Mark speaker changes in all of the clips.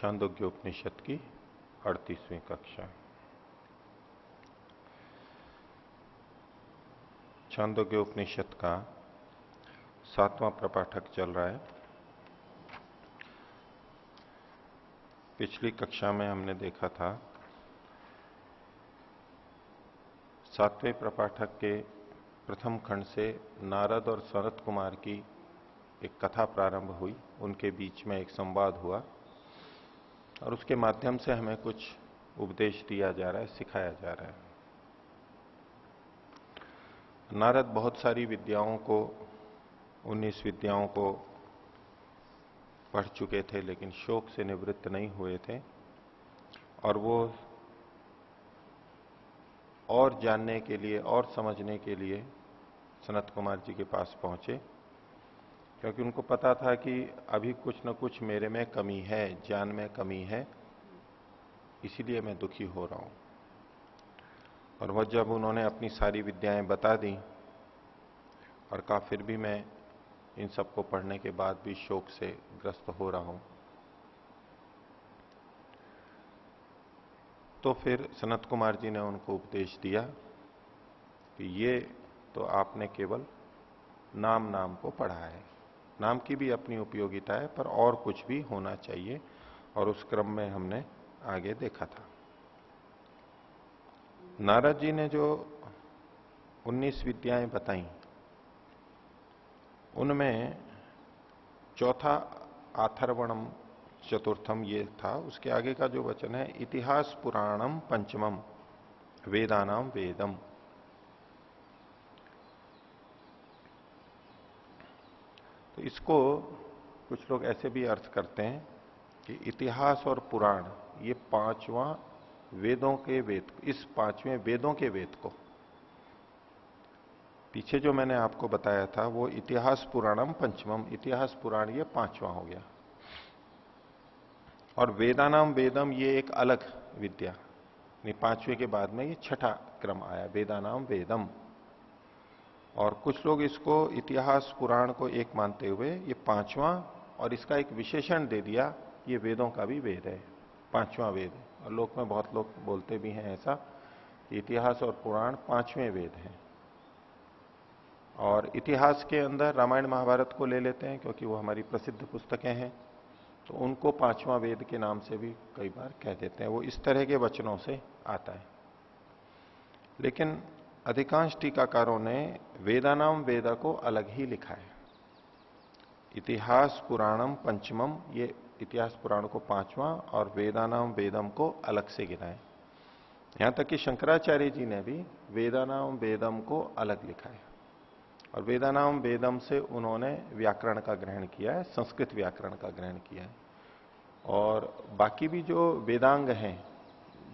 Speaker 1: छांदोग्योपनिषद की 38वीं कक्षा। छांदोग्योपनिषद का 7वां प्रपाठक चल रहा है। पिछली कक्षा में हमने देखा था 7वें प्रपाठक के प्रथम खंड से नारद और सनत कुमार की एक कथा प्रारंभ हुई, उनके बीच में एक संवाद हुआ और उसके माध्यम से हमें कुछ उपदेश दिया जा रहा है, सिखाया जा रहा है। नारद बहुत सारी विद्याओं को, 19 विद्याओं को पढ़ चुके थे, लेकिन शोक से निवृत्त नहीं हुए थे और वो और जानने के लिए और समझने के लिए सनत कुमार जी के पास पहुंचे, क्योंकि उनको पता था कि अभी कुछ न कुछ मेरे में कमी है, ज्ञान में कमी है, इसीलिए मैं दुखी हो रहा हूं। और वह जब उन्होंने अपनी सारी विद्याएं बता दी और कहा फिर भी मैं इन सबको पढ़ने के बाद भी शोक से ग्रस्त हो रहा हूं, तो फिर सनत कुमार जी ने उनको उपदेश दिया कि ये तो आपने केवल नाम नाम को पढ़ा है, नाम की भी अपनी उपयोगिता है, पर और कुछ भी होना चाहिए। और उस क्रम में हमने आगे देखा था नारद जी ने जो 19 विद्याएं बताई, उनमें चौथा आथर्वणम चतुर्थम ये था। उसके आगे का जो वचन है इतिहास पुराणम पंचमम वेदानाम वेदम। तो इसको कुछ लोग ऐसे भी अर्थ करते हैं कि इतिहास और पुराण ये पांचवा वेदों के वेद, इस पांचवें वेदों के वेद को, पीछे जो मैंने आपको बताया था वो इतिहास पुराणम पंचमम, इतिहास पुराण ये पांचवा हो गया, और वेदानाम वेदम ये एक अलग विद्या, पांचवे के बाद में ये छठा क्रम आया, वेदानाम वेदम। और कुछ लोग इसको इतिहास पुराण को एक मानते हुए ये पांचवा, और इसका एक विशेषण दे दिया, ये वेदों का भी वेद है, पांचवा वेद है। और लोक में बहुत लोग बोलते भी हैं ऐसा कि इतिहास और पुराण पांचवें वेद हैं। और इतिहास के अंदर रामायण महाभारत को ले लेते हैं, क्योंकि वो हमारी प्रसिद्ध पुस्तकें हैं, तो उनको पांचवा वेद के नाम से भी कई बार कह देते हैं। वो इस तरह के वचनों से आता है। लेकिन अधिकांश टीकाकारों ने वेदानाम वेदा को अलग ही लिखा है। इतिहास पुराणम पंचमम, ये इतिहास पुराण को पांचवा और वेदानाम वेदम को अलग से गिना है। यहां तक कि शंकराचार्य जी ने भी वेदानाम वेदम को अलग लिखा है, और वेदानाम वेदम से उन्होंने व्याकरण का ग्रहण किया है, संस्कृत व्याकरण का ग्रहण किया है। और बाकी भी जो वेदांग हैं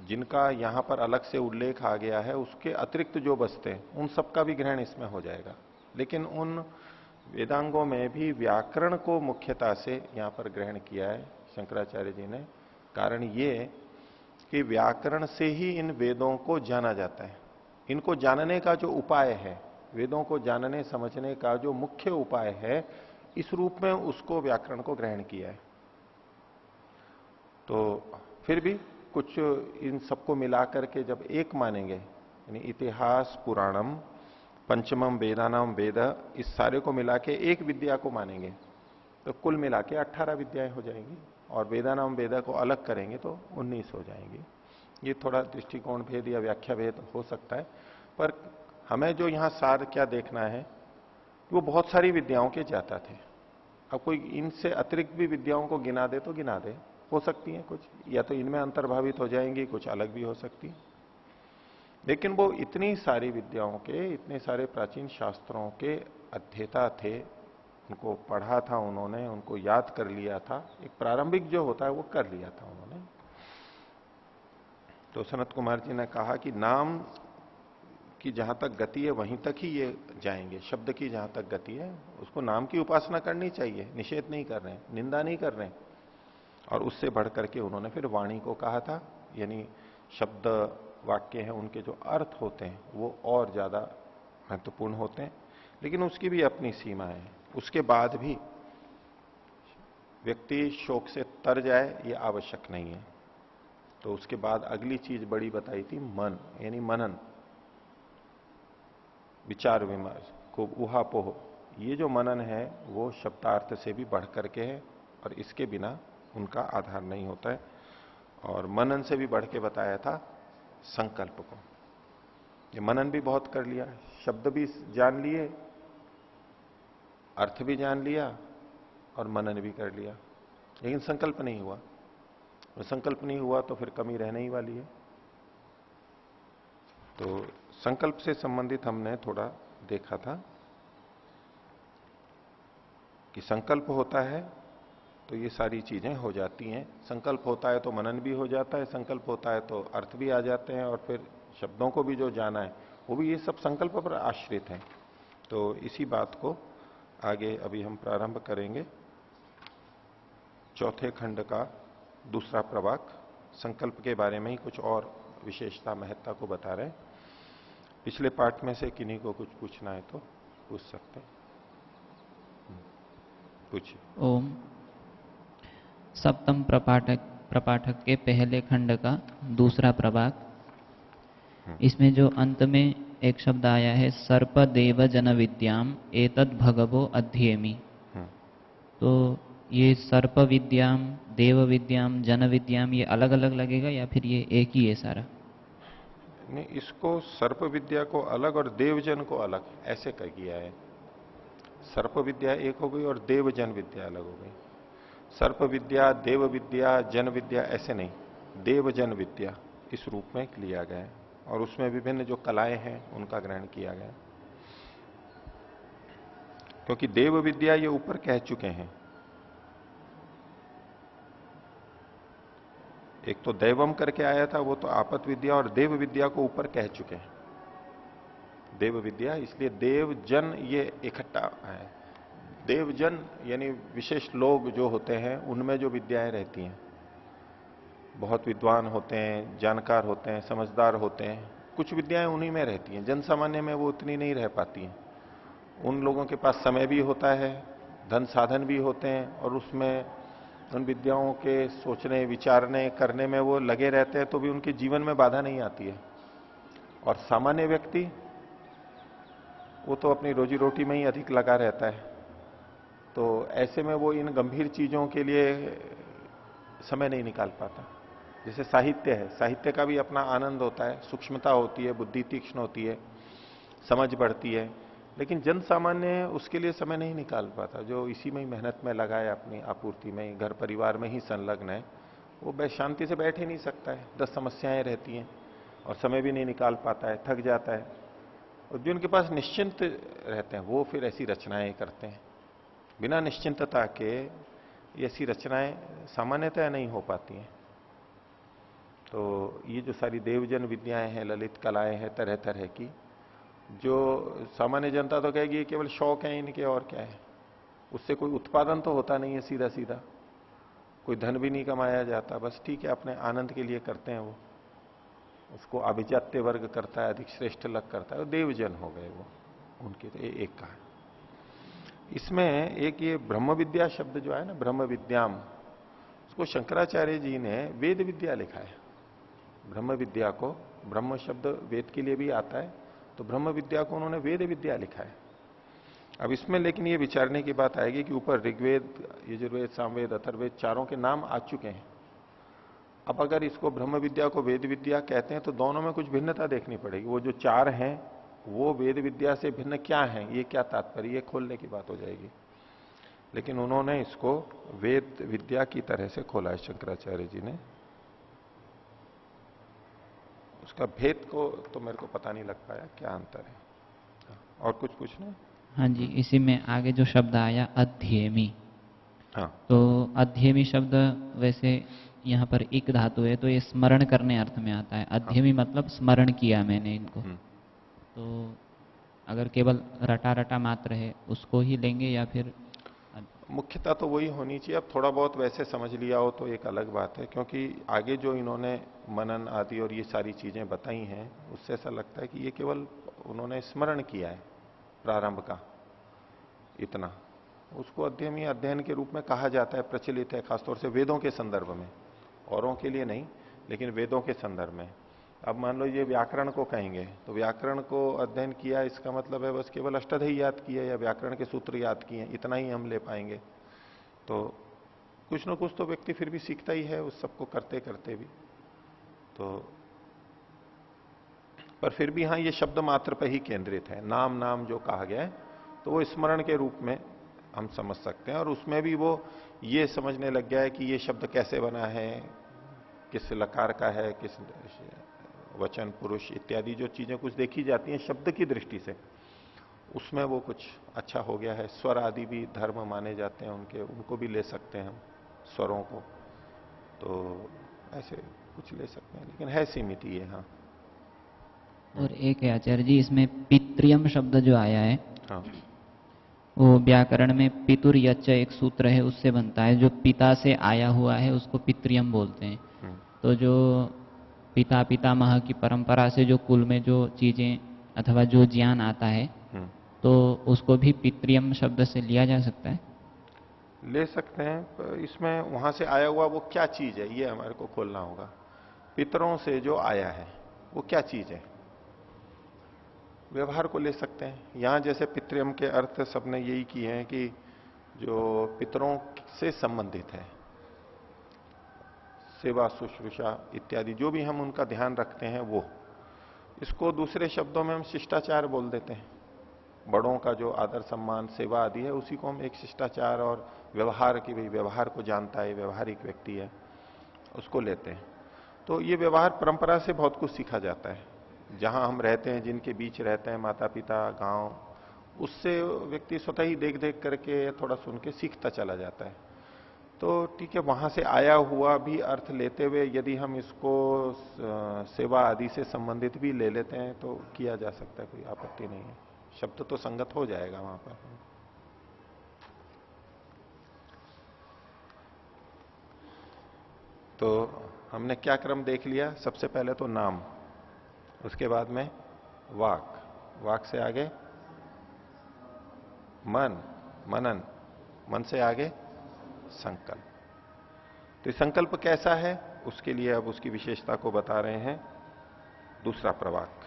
Speaker 1: जिनका यहां पर अलग से उल्लेख आ गया है, उसके अतिरिक्त जो बचते हैं उन सबका भी ग्रहण इसमें हो जाएगा। लेकिन उन वेदांगों में भी व्याकरण को मुख्यता से यहां पर ग्रहण किया है शंकराचार्य जी ने। कारण ये कि व्याकरण से ही इन वेदों को जाना जाता है। इनको जानने का जो उपाय है, वेदों को जानने समझने का जो मुख्य उपाय है, इस रूप में उसको व्याकरण को ग्रहण किया है। तो फिर भी कुछ इन सबको मिलाकर के जब एक मानेंगे, यानी इतिहास पुराणम पंचमम वेदानाम वेद, इस सारे को मिला के एक विद्या को मानेंगे, तो कुल मिला के 18 विद्याएं हो जाएंगी, और वेदानाम वेदा को अलग करेंगे तो 19 हो जाएंगी। ये थोड़ा दृष्टिकोण भेद या व्याख्या भेद हो सकता है, पर हमें जो यहां सार क्या देखना है, वो बहुत सारी विद्याओं के जाता थे। अब कोई इनसे अतिरिक्त भी विद्याओं को गिना दे तो गिना दे, हो सकती हैं कुछ, या तो इनमें अंतर्भावित हो जाएंगी, कुछ अलग भी हो सकती। लेकिन वो इतनी सारी विद्याओं के, इतने सारे प्राचीन शास्त्रों के अध्येता थे, उनको पढ़ा था उन्होंने, उनको याद कर लिया था, एक प्रारंभिक जो होता है वो कर लिया था उन्होंने। तो सनत कुमार जी ने कहा कि नाम की जहां तक गति है वहीं तक ही ये जाएंगे, शब्द की जहां तक गति है उसको नाम की उपासना करनी चाहिए, निषेध नहीं कर रहे हैं, निंदा नहीं कर रहे हैं। और उससे बढ़कर के उन्होंने फिर वाणी को कहा था, यानी शब्द वाक्य हैं उनके जो अर्थ होते हैं वो और ज्यादा महत्वपूर्ण होते हैं, लेकिन उसकी भी अपनी सीमा है। उसके बाद भी व्यक्ति शोक से तर जाए ये आवश्यक नहीं है। तो उसके बाद अगली चीज बड़ी बताई थी मन, यानी मनन, विचार विमर्श, खूब उहापोह। ये जो मनन है वो शब्दार्थ से भी बढ़ करके है और इसके बिना उनका आधार नहीं होता है। और मनन से भी बढ़ के बताया था संकल्प को। ये मनन भी बहुत कर लिया, शब्द भी जान लिए, अर्थ भी जान लिया और मनन भी कर लिया, लेकिन संकल्प नहीं हुआ। और संकल्प नहीं हुआ तो फिर कमी रहने ही वाली है। तो संकल्प से संबंधित हमने थोड़ा देखा था कि संकल्प होता है तो ये सारी चीजें हो जाती हैं। संकल्प होता है तो मनन भी हो जाता है, संकल्प होता है तो अर्थ भी आ जाते हैं, और फिर शब्दों को भी जो जाना है वो भी, ये सब संकल्प पर आश्रित है। तो इसी बात को आगे अभी हम प्रारंभ करेंगे। चौथे खंड का दूसरा प्रवाक संकल्प के बारे में ही कुछ और विशेषता महत्ता को बता रहे हैं। पिछले पाठ में से किन्हीं को कुछ पूछना है तो पूछ सकते हैं, पूछिए।
Speaker 2: ओम। सप्तम प्रपाठक के पहले खंड का दूसरा प्रभाग, इसमें जो अंत में एक शब्द आया है, सर्प देव जन विद्याम एतद भगवो अध्येमी। तो ये सर्प विद्याम, देव विद्याम, जन विद्याम, ये अलग अलग लगेगा या फिर ये एक ही है सारा?
Speaker 1: नहीं, इसको सर्प विद्या को अलग और देवजन को अलग ऐसे कर किया है। सर्प विद्या एक हो गई और देवजन विद्या अलग हो गई। सर्प विद्या, देव विद्या, जन विद्या ऐसे नहीं, देवजन विद्या इस रूप में लिया गया है। और उसमें विभिन्न जो कलाएं हैं उनका ग्रहण किया गया, क्योंकि देव विद्या ये ऊपर कह चुके हैं। एक तो दैवम करके आया था, वो तो आपत विद्या, और देव विद्या को ऊपर कह चुके हैं। देव विद्या, इसलिए देव जन ये इकट्ठा है। देवजन यानी विशेष लोग जो होते हैं उनमें जो विद्याएं रहती हैं, बहुत विद्वान होते हैं, जानकार होते हैं, समझदार होते हैं, कुछ विद्याएं उन्हीं में रहती हैं। जन सामान्य में वो उतनी नहीं रह पाती हैं। उन लोगों के पास समय भी होता है, धन साधन भी होते हैं, और उसमें उन विद्याओं के सोचने, विचारने, करने में वो लगे रहते हैं, तो भी उनके जीवन में बाधा नहीं आती है। और सामान्य व्यक्ति वो तो अपनी रोजी रोटी में ही अधिक लगा रहता है। तो ऐसे में वो इन गंभीर चीजों के लिए समय नहीं निकाल पाता। जैसे साहित्य है, साहित्य का भी अपना आनंद होता है, सूक्ष्मता होती है, बुद्धि तीक्ष्ण होती है, समझ बढ़ती है, लेकिन जन सामान्य उसके लिए समय नहीं निकाल पाता। जो इसी में ही मेहनत में लगा है, अपनी आपूर्ति में, घर परिवार में ही संलग्न है, वो शांति से बैठ ही नहीं सकता है। 10 समस्याएं रहती हैं और समय भी नहीं निकाल पाता है, थक जाता है। और जो उनके पास निश्चिंत रहते हैं वो फिर ऐसी रचनाएं करते हैं। बिना निश्चिंतता के ऐसी रचनाएं सामान्यतः नहीं हो पाती हैं। तो ये जो सारी देवजन विद्याएं हैं, ललित कलाएं हैं तरह तरह की, जो सामान्य जनता तो कहेगी केवल शौक है इनके, और क्या है, उससे कोई उत्पादन तो होता नहीं है सीधा सीधा, कोई धन भी नहीं कमाया जाता, बस ठीक है अपने आनंद के लिए करते हैं। वो उसको अभिजात्य वर्ग करता है, अधिक श्रेष्ठ लग करता है, देवजन हो गए वो उनके। तो एक का है। इसमें एक ये ब्रह्म विद्या शब्द जो है ना, ब्रह्म विद्याम, उसको शंकराचार्य जी ने वेद विद्या लिखा है। ब्रह्म विद्या को, ब्रह्म शब्द वेद के लिए भी आता है, तो ब्रह्म विद्या को उन्होंने वेद विद्या लिखा है। अब इसमें लेकिन ये विचारने की बात आएगी कि ऊपर ऋग्वेद, यजुर्वेद, सामवेद, अथर्ववेद चारों के नाम आ चुके हैं। अब अगर इसको ब्रह्म विद्या को वेद विद्या कहते हैं तो दोनों में कुछ भिन्नता देखनी पड़ेगी। वो जो 4 हैं वो वेद विद्या से भिन्न क्या है, ये क्या तात्पर्य, ये खोलने की बात हो जाएगी। लेकिन उन्होंने इसको वेद विद्या की तरह से खोला है शंकराचार्य जी ने। उसका भेद को तो मेरे को पता नहीं लग पाया क्या अंतर है। और कुछ पूछना?
Speaker 2: हाँ जी, इसी में आगे जो शब्द आया अध्येमी,
Speaker 1: हाँ,
Speaker 2: तो अध्येमी शब्द वैसे यहाँ पर एक धातु है, तो ये स्मरण करने अर्थ में आता है। अध्येमी मतलब स्मरण किया मैंने इनको। तो अगर केवल रटा रटा मात्र है उसको ही लेंगे या फिर?
Speaker 1: मुख्यता तो वही होनी चाहिए। अब थोड़ा बहुत वैसे समझ लिया हो तो एक अलग बात है, क्योंकि आगे जो इन्होंने मनन आदि और ये सारी चीजें बताई हैं उससे ऐसा लगता है कि ये केवल उन्होंने स्मरण किया है प्रारंभ का, इतना। उसको अध्ययन या अध्ययन के रूप में कहा जाता है, प्रचलित है, खासतौर से वेदों के संदर्भ में, औरों के लिए नहीं, लेकिन वेदों के संदर्भ में। अब मान लो ये व्याकरण को कहेंगे, तो व्याकरण को अध्ययन किया, इसका मतलब है बस केवल अष्टाध्यायी याद किया या व्याकरण के सूत्र याद किए, इतना ही हम ले पाएंगे। तो कुछ ना कुछ तो व्यक्ति फिर भी सीखता ही है उस सबको करते करते भी। तो पर फिर भी हाँ, ये शब्द मात्र पर ही केंद्रित है। नाम नाम जो कहा गया है तो वो स्मरण के रूप में हम समझ सकते हैं, और उसमें भी वो ये समझने लग गया है कि ये शब्द कैसे बना है, किस लकार का है, किस वचन पुरुष इत्यादि जो चीजें कुछ देखी जाती हैं शब्द की दृष्टि से, उसमें वो कुछ अच्छा हो गया है। स्वर आदि भी धर्म माने जाते हैं उनके, उनको भी ले सकते हैं हम, स्वरों को। तो ऐसे कुछ ले सकते हैं, लेकिन है सीमित ये। हाँ
Speaker 2: और एक है आचार्य जी, इसमें पितृयम शब्द जो आया है,
Speaker 1: हाँ
Speaker 2: वो व्याकरण में पितुर यच्च एक सूत्र है, उससे बनता है। जो पिता से आया हुआ है उसको पितृयम बोलते हैं।
Speaker 1: हम्म,
Speaker 2: तो जो पिता पितामह की परंपरा से जो कुल में जो चीजें अथवा जो ज्ञान आता है,
Speaker 1: हम्म।
Speaker 2: तो उसको भी पितृयम शब्द से लिया जा सकता है।
Speaker 1: ले सकते हैं, पर इसमें वहां से आया हुआ वो क्या चीज है ये हमारे को खोलना होगा। पितरों से जो आया है वो क्या चीज है, व्यवहार को ले सकते हैं। यहां जैसे पितृयम के अर्थ सबने यही किए हैं कि जो पितरों से संबंधित है, सेवा शुश्रूषा इत्यादि जो भी हम उनका ध्यान रखते हैं वो, इसको दूसरे शब्दों में हम शिष्टाचार बोल देते हैं। बड़ों का जो आदर सम्मान सेवा आदि है उसी को हम एक शिष्टाचार और व्यवहार की, भाई व्यवहार को जानता है, व्यवहारिक व्यक्ति है, उसको लेते हैं। तो ये व्यवहार परंपरा से बहुत कुछ सीखा जाता है। जहां हम रहते हैं, जिनके बीच रहते हैं, माता पिता, गांव, उससे व्यक्ति स्वतः ही देख देख करके थोड़ा सुन के सीखता चला जाता है। तो ठीक है, वहां से आया हुआ भी अर्थ लेते हुए यदि हम इसको सेवा आदि से संबंधित भी ले लेते हैं तो किया जा सकता है, कोई आपत्ति नहीं है। शब्द तो संगत हो जाएगा वहां पर। तो हमने क्या क्रम देख लिया, सबसे पहले तो नाम, उसके बाद में वाक, वाक से आगे मन, मनन, मन से आगे संकल्प। तो ये संकल्प कैसा है, उसके लिए अब उसकी विशेषता को बता रहे हैं दूसरा प्रवाक,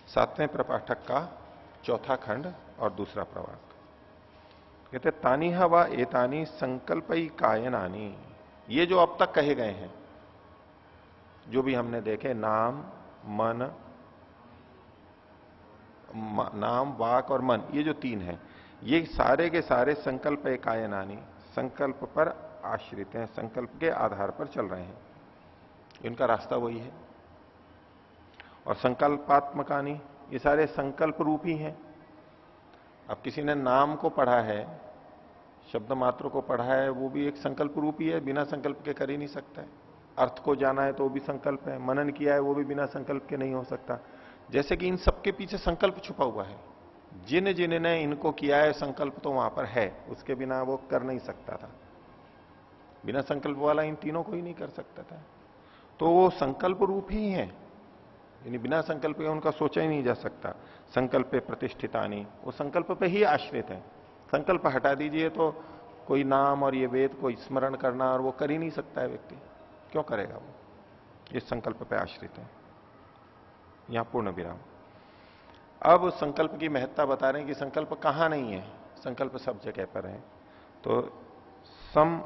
Speaker 1: 7वें प्रपाठक का चौथा खंड और दूसरा प्रवाक। कहते तानी हवा एतानी संकल्पई कायनानी। ये जो अब तक कहे गए हैं, जो भी हमने देखे, नाम, मन, नाम, वाक और मन, ये जो तीन हैं, ये सारे के सारे संकल्प कायनानी, संकल्प पर आश्रित हैं, संकल्प के आधार पर चल रहे हैं। इनका रास्ता वही है। और संकल्पात्मकानी, ये सारे संकल्प रूप ही हैं। अब किसी ने नाम को पढ़ा है, शब्द मात्र को पढ़ा है, वो भी एक संकल्प रूप ही है, बिना संकल्प के कर ही नहीं सकता है। अर्थ को जाना है तो वो भी संकल्प है, मनन किया है वो भी बिना संकल्प के नहीं हो सकता। जैसे कि इन सबके पीछे संकल्प छुपा हुआ है। जिन जिनने इनको किया है संकल्प तो वहां पर है, उसके बिना वो कर नहीं सकता था। बिना संकल्प वाला इन तीनों को ही नहीं कर सकता था। तो वो संकल्प रूप ही है, यानी बिना संकल्प के उनका सोचा ही नहीं जा सकता। संकल्प पे प्रतिष्ठितानी, वो संकल्प पे ही आश्रित है। संकल्प हटा दीजिए तो कोई नाम और ये वेद को स्मरण करना और वो कर ही नहीं सकता है व्यक्ति, क्यों करेगा वो, ये संकल्प पे आश्रित है। यहां पूर्ण विराम। अब संकल्प की महत्ता बता रहे हैं कि संकल्प कहां नहीं है, संकल्प सब जगह पर है। तो सम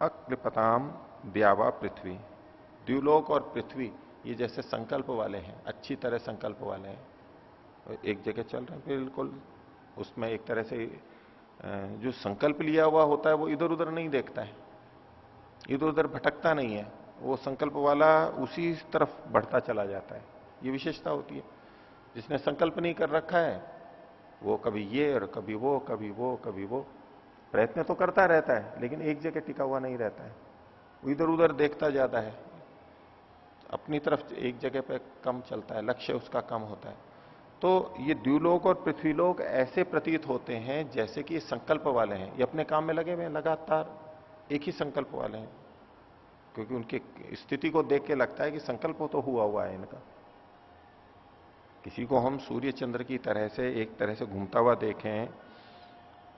Speaker 1: अक्लिपताम द्यावा पृथ्वी, द्युलोक और पृथ्वी ये जैसे संकल्प वाले हैं, अच्छी तरह संकल्प वाले हैं, एक जगह चल रहे हैं बिल्कुल। उसमें एक तरह से जो संकल्प लिया हुआ होता है वो इधर उधर नहीं देखता है, इधर उधर भटकता नहीं है, वो संकल्प वाला उसी तरफ बढ़ता चला जाता है। ये विशेषता होती है। जिसने संकल्प नहीं कर रखा है वो कभी ये और कभी वो, कभी वो कभी वो, प्रयत्न तो करता रहता है लेकिन एक जगह टिका हुआ नहीं रहता है, वो इधर उधर देखता जाता है, अपनी तरफ एक जगह पे कम चलता है, लक्ष्य उसका कम होता है। तो ये द्युलोक और पृथ्वीलोक ऐसे प्रतीत होते हैं जैसे कि ये संकल्प वाले हैं, ये अपने काम में लगे हुए हैं, लगातार एक ही संकल्प वाले हैं, क्योंकि उनकी स्थिति को देख के लगता है कि संकल्प तो हुआ है इनका। किसी को हम सूर्य चंद्र की तरह से एक तरह से घूमता हुआ देखें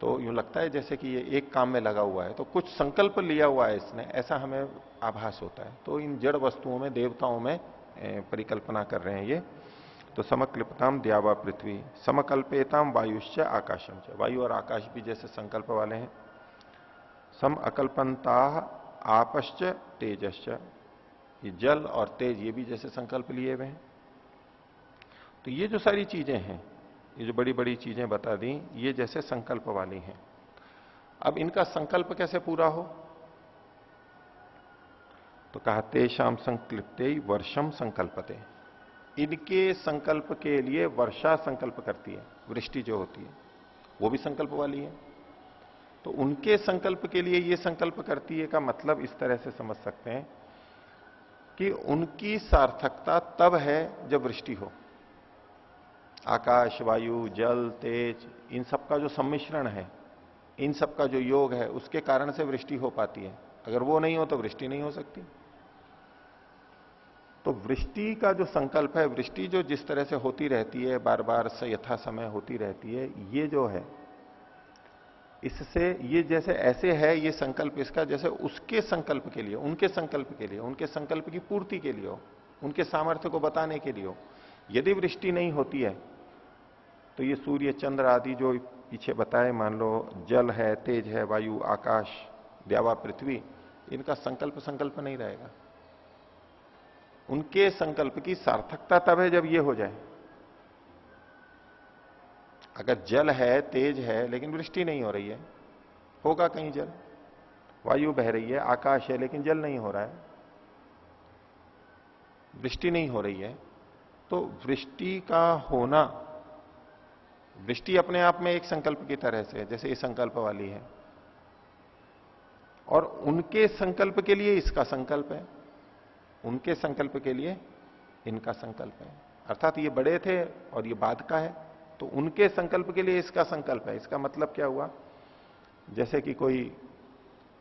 Speaker 1: तो यूं लगता है जैसे कि ये एक काम में लगा हुआ है, तो कुछ संकल्प लिया हुआ है इसने, ऐसा हमें आभास होता है। तो इन जड़ वस्तुओं में, देवताओं में परिकल्पना कर रहे हैं ये। तो समकल्पताम द्यावा पृथ्वी, समकल्पेताम वायुश्च आकाशम च, वायु और आकाश भी जैसे संकल्प वाले हैं। सम अकल्पनता आपश्च तेजश्च, ये जल और तेज ये भी जैसे संकल्प लिए हुए हैं। तो ये जो सारी चीजें हैं, ये जो बड़ी बड़ी चीजें बता दी, ये जैसे संकल्प वाली हैं। अब इनका संकल्प कैसे पूरा हो? तो कहा तेषाम संकल्पते वर्षम संकल्पते, इनके संकल्प के लिए वर्षा संकल्प करती है, वृष्टि जो होती है वो भी संकल्प वाली है। तो उनके संकल्प के लिए ये संकल्प करती है का मतलब इस तरह से समझ सकते हैं कि उनकी सार्थकता तब है जब वृष्टि हो। आकाश, वायु, जल, तेज, इन सब का जो सम्मिश्रण है, इन सब का जो योग है, उसके कारण से वृष्टि हो पाती है। अगर वो नहीं हो तो वृष्टि नहीं हो सकती। तो वृष्टि का जो संकल्प है, वृष्टि जो जिस तरह से होती रहती है, बार बार से यथा समय होती रहती है, ये जो है, इससे ये जैसे ऐसे है ये संकल्प इसका, जैसे उसके संकल्प के लिए, उनके संकल्प के लिए, उनके संकल्प की पूर्ति के लिए हो, उनके सामर्थ्य को बताने के लिए हो। यदि वृष्टि नहीं होती है तो ये सूर्य, चंद्र आदि जो पीछे बताए, मान लो जल है, तेज है, वायु, आकाश, द्यावा पृथ्वी, इनका संकल्प नहीं रहेगा। उनके संकल्प की सार्थकता तब है जब ये हो जाए। अगर जल है, तेज है, लेकिन वृष्टि नहीं हो रही है, होगा कहीं जल, वायु बह रही है, आकाश है, लेकिन जल नहीं हो रहा है, वृष्टि नहीं हो रही है, तो वृष्टि का होना, वृष्टि अपने आप में एक संकल्प की तरह से है, जैसे ये संकल्प वाली है, और उनके संकल्प के लिए इसका संकल्प है, उनके संकल्प के लिए इनका संकल्प है। अर्थात ये बड़े थे और ये बाद का है, तो उनके संकल्प के लिए इसका संकल्प है। इसका मतलब क्या हुआ? जैसे कि कोई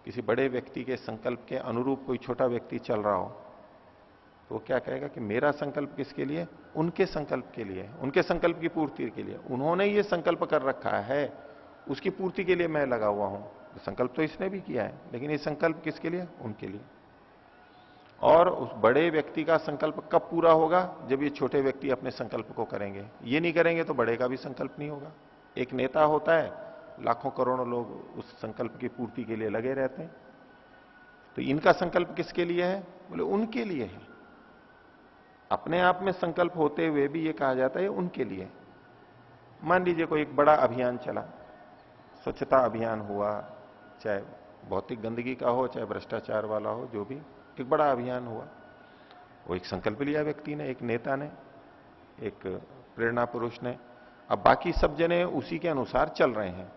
Speaker 1: किसी बड़े व्यक्ति के संकल्प के अनुरूप कोई छोटा व्यक्ति चल रहा हो, तो वो क्या कहेगा कि मेरा संकल्प किसके लिए? उनके संकल्प के लिए, उनके संकल्प की पूर्ति के लिए। उन्होंने ये संकल्प कर रखा है, उसकी पूर्ति के लिए मैं लगा हुआ हूं। संकल्प तो इसने भी किया है, लेकिन ये संकल्प किसके लिए? उनके लिए। और उस बड़े व्यक्ति का संकल्प कब पूरा होगा? जब ये छोटे व्यक्ति अपने संकल्प को करेंगे। ये नहीं करेंगे तो बड़े का भी संकल्प नहीं होगा। एक नेता होता है, लाखों करोड़ों लोग उस संकल्प की पूर्ति के लिए लगे रहते हैं। तो इनका संकल्प किसके लिए है? बोले उनके लिए है। अपने आप में संकल्प होते हुए भी ये कहा जाता है उनके लिए। मान लीजिए कोई एक बड़ा अभियान चला, स्वच्छता अभियान हुआ, चाहे भौतिक गंदगी का हो, चाहे भ्रष्टाचार वाला हो, जो भी एक बड़ा अभियान हुआ, वो एक संकल्प लिया व्यक्ति ने, एक नेता ने, एक प्रेरणा पुरुष ने। अब बाकी सब जने उसी के अनुसार चल रहे हैं,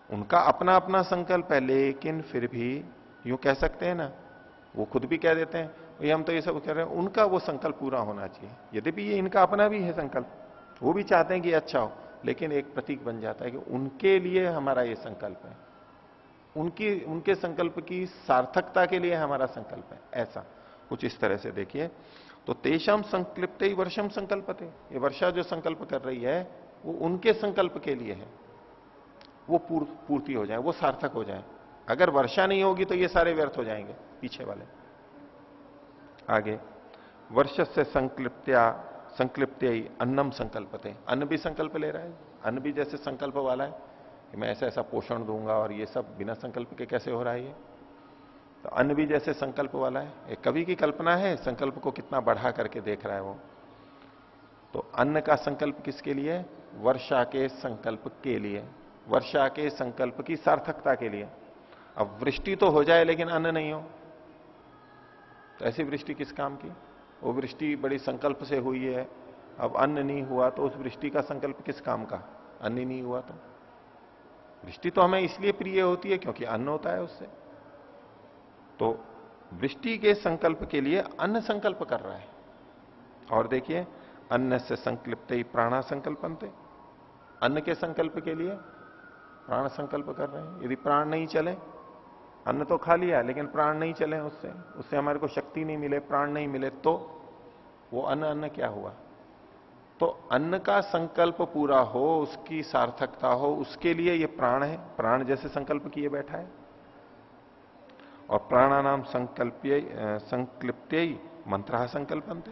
Speaker 1: उनका अपना अपना संकल्प है, लेकिन फिर भी यूं कह सकते हैं ना, वो खुद भी कह देते हैं ये हम तो ये सब कह रहे हैं, उनका वो संकल्प पूरा होना चाहिए। यद्यपि ये इनका अपना भी है संकल्प, वो भी चाहते हैं कि अच्छा हो, लेकिन एक प्रतीक बन जाता है कि उनके लिए हमारा ये संकल्प है, उनके संकल्प की सार्थकता के लिए हमारा संकल्प है। ऐसा कुछ इस तरह से देखिए। तो तेषाम संकल्प ही वर्षम संकल्पते, ये वर्षा जो संकल्प कर रही है वो उनके संकल्प के लिए है, वो पूर्ति हो जाए, वो सार्थक हो जाए। अगर वर्षा नहीं होगी तो ये सारे व्यर्थ हो जाएंगे पीछे वाले। आगे वर्ष से संक्लिप्त्या अन्नम संकल्पते, अन्न भी संकल्प ले रहा है। अन्न भी जैसे संकल्प वाला है कि मैं ऐसा ऐसा पोषण दूंगा, और ये सब बिना संकल्प के कैसे हो रहा है ये? तो अन्न भी जैसे संकल्प वाला है। एक कवि की कल्पना है, संकल्प को कितना बढ़ा करके देख रहा है वो। तो अन्न का संकल्प किसके लिए? वर्षा के संकल्प के लिए, वर्षा के संकल्प की सार्थकता के लिए। अब वृष्टि तो हो जाए लेकिन अन्न नहीं हो, तो ऐसी वृष्टि किस काम की? वो वृष्टि बड़ी संकल्प से हुई है, अब अन्न नहीं हुआ तो उस वृष्टि का संकल्प किस काम का? अन्न ही नहीं हुआ तो। वृष्टि तो हमें इसलिए प्रिय होती है क्योंकि अन्न होता है उससे। तो वृष्टि के संकल्प के लिए अन्न संकल्प कर रहा है। और देखिए अन्न से संकल्प ही प्राणा संकल्पनते, अन्न के संकल्प के लिए प्राण संकल्प कर रहे हैं। यदि प्राण नहीं चले, अन्न तो खा लिया लेकिन प्राण नहीं चले, उससे हमारे को शक्ति नहीं मिले, प्राण नहीं मिले, तो वो अन्न क्या हुआ? तो अन्न का संकल्प पूरा हो, उसकी सार्थकता हो, उसके लिए ये प्राण है, प्राण जैसे संकल्प किए बैठा है। और प्राणानाम संकल्प्य मंत्र संकल्पन्ते,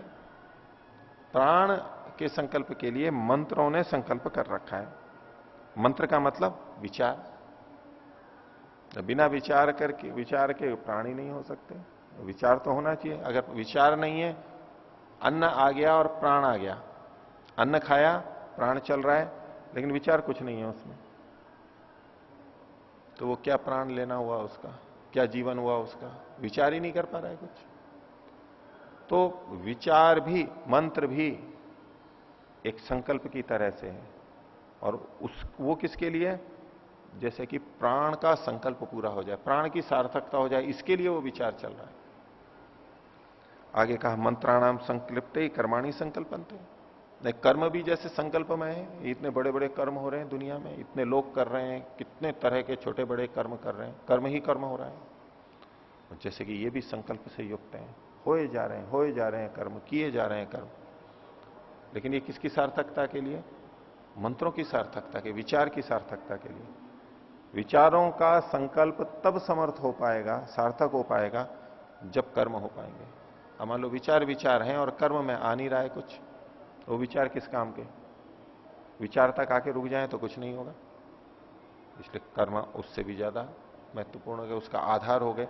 Speaker 1: प्राण के संकल्प के लिए मंत्रों ने संकल्प कर रखा है। मंत्र का मतलब विचार, बिना विचार के प्राण ही नहीं हो सकते। विचार तो होना चाहिए। अगर विचार नहीं है, अन्न आ गया और प्राण आ गया, अन्न खाया प्राण चल रहा है, लेकिन विचार कुछ नहीं है उसमें, तो वो क्या प्राण लेना हुआ उसका, क्या जीवन हुआ उसका? विचार ही नहीं कर पा रहा है कुछ। तो विचार भी, मंत्र भी एक संकल्प की तरह से है। और वो किसके लिए? जैसे कि प्राण का संकल्प पूरा हो जाए, प्राण की सार्थकता हो जाए, इसके लिए वो विचार चल रहा है। आगे कहा मंत्राणाम संकल्प कर्माणी संकल्पन्ते, नहीं कर्म भी जैसे संकल्पमय है। इतने बड़े बड़े कर्म हो रहे हैं दुनिया में, इतने लोग कर रहे हैं, कितने तरह के छोटे बड़े कर्म कर रहे हैं, कर्म ही कर्म हो रहा है। जैसे कि ये भी संकल्प से युक्त है, होए जा रहे हैं कर्म, किए जा रहे हैं कर्म। लेकिन ये किसकी सार्थकता के लिए? मंत्रों की सार्थकता के, विचार की सार्थकता के लिए। विचारों का संकल्प तब समर्थ हो पाएगा, सार्थक हो पाएगा, जब कर्म हो पाएंगे। अब मान लो विचार हैं और कर्म में आ नहीं रहा है कुछ, वो विचार किस काम के? विचार तक आके रुक जाए तो कुछ नहीं होगा। इसलिए कर्म उससे भी ज्यादा महत्वपूर्ण हो गए, उसका आधार हो गए।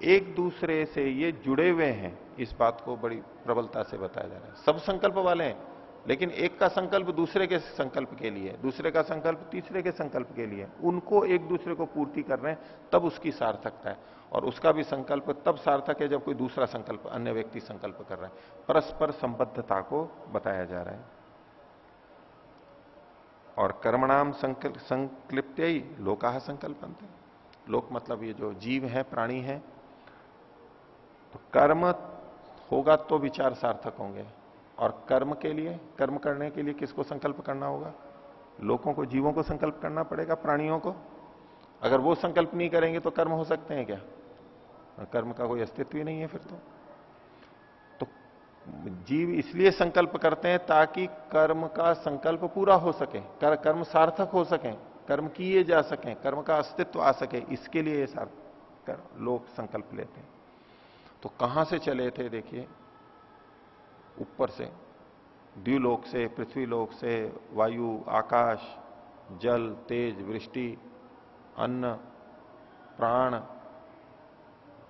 Speaker 1: एक दूसरे से ये जुड़े हुए हैं, इस बात को बड़ी प्रबलता से बताया जा रहा है। सब संकल्प वाले हैं, लेकिन एक का संकल्प दूसरे के संकल्प के लिए, दूसरे का संकल्प तीसरे के संकल्प के लिए, उनको एक दूसरे को पूर्ति कर रहे हैं, तब उसकी सार्थकता है। और उसका भी संकल्प तब सार्थक है जब कोई दूसरा संकल्प, अन्य व्यक्ति संकल्प कर रहा है। परस्पर संबद्धता को बताया जा रहा है। और कर्मणाम संकल्प्य ही लोका संकल्पन्ते, लोक मतलब ये जो जीव है, प्राणी है। तो कर्म होगा तो विचार सार्थक होंगे। और कर्म के लिए, कर्म करने के लिए किसको संकल्प करना होगा? लोगों को, जीवों को संकल्प करना पड़ेगा, प्राणियों को। अगर वो संकल्प नहीं करेंगे तो कर्म हो सकते हैं क्या? कर्म का कोई अस्तित्व ही नहीं है फिर तो जीव इसलिए संकल्प करते हैं ताकि कर्म का संकल्प पूरा हो सके, कर्म सार्थक हो सके, कर्म किए जा सके, कर्म का अस्तित्व आ सके, इसके लिए लोग संकल्प लेते हैं। तो कहां से चले थे? देखिए, ऊपर से, द्व्युलोक से, पृथ्वीलोक से, वायु, आकाश, जल, तेज, वृष्टि, अन्न, प्राण,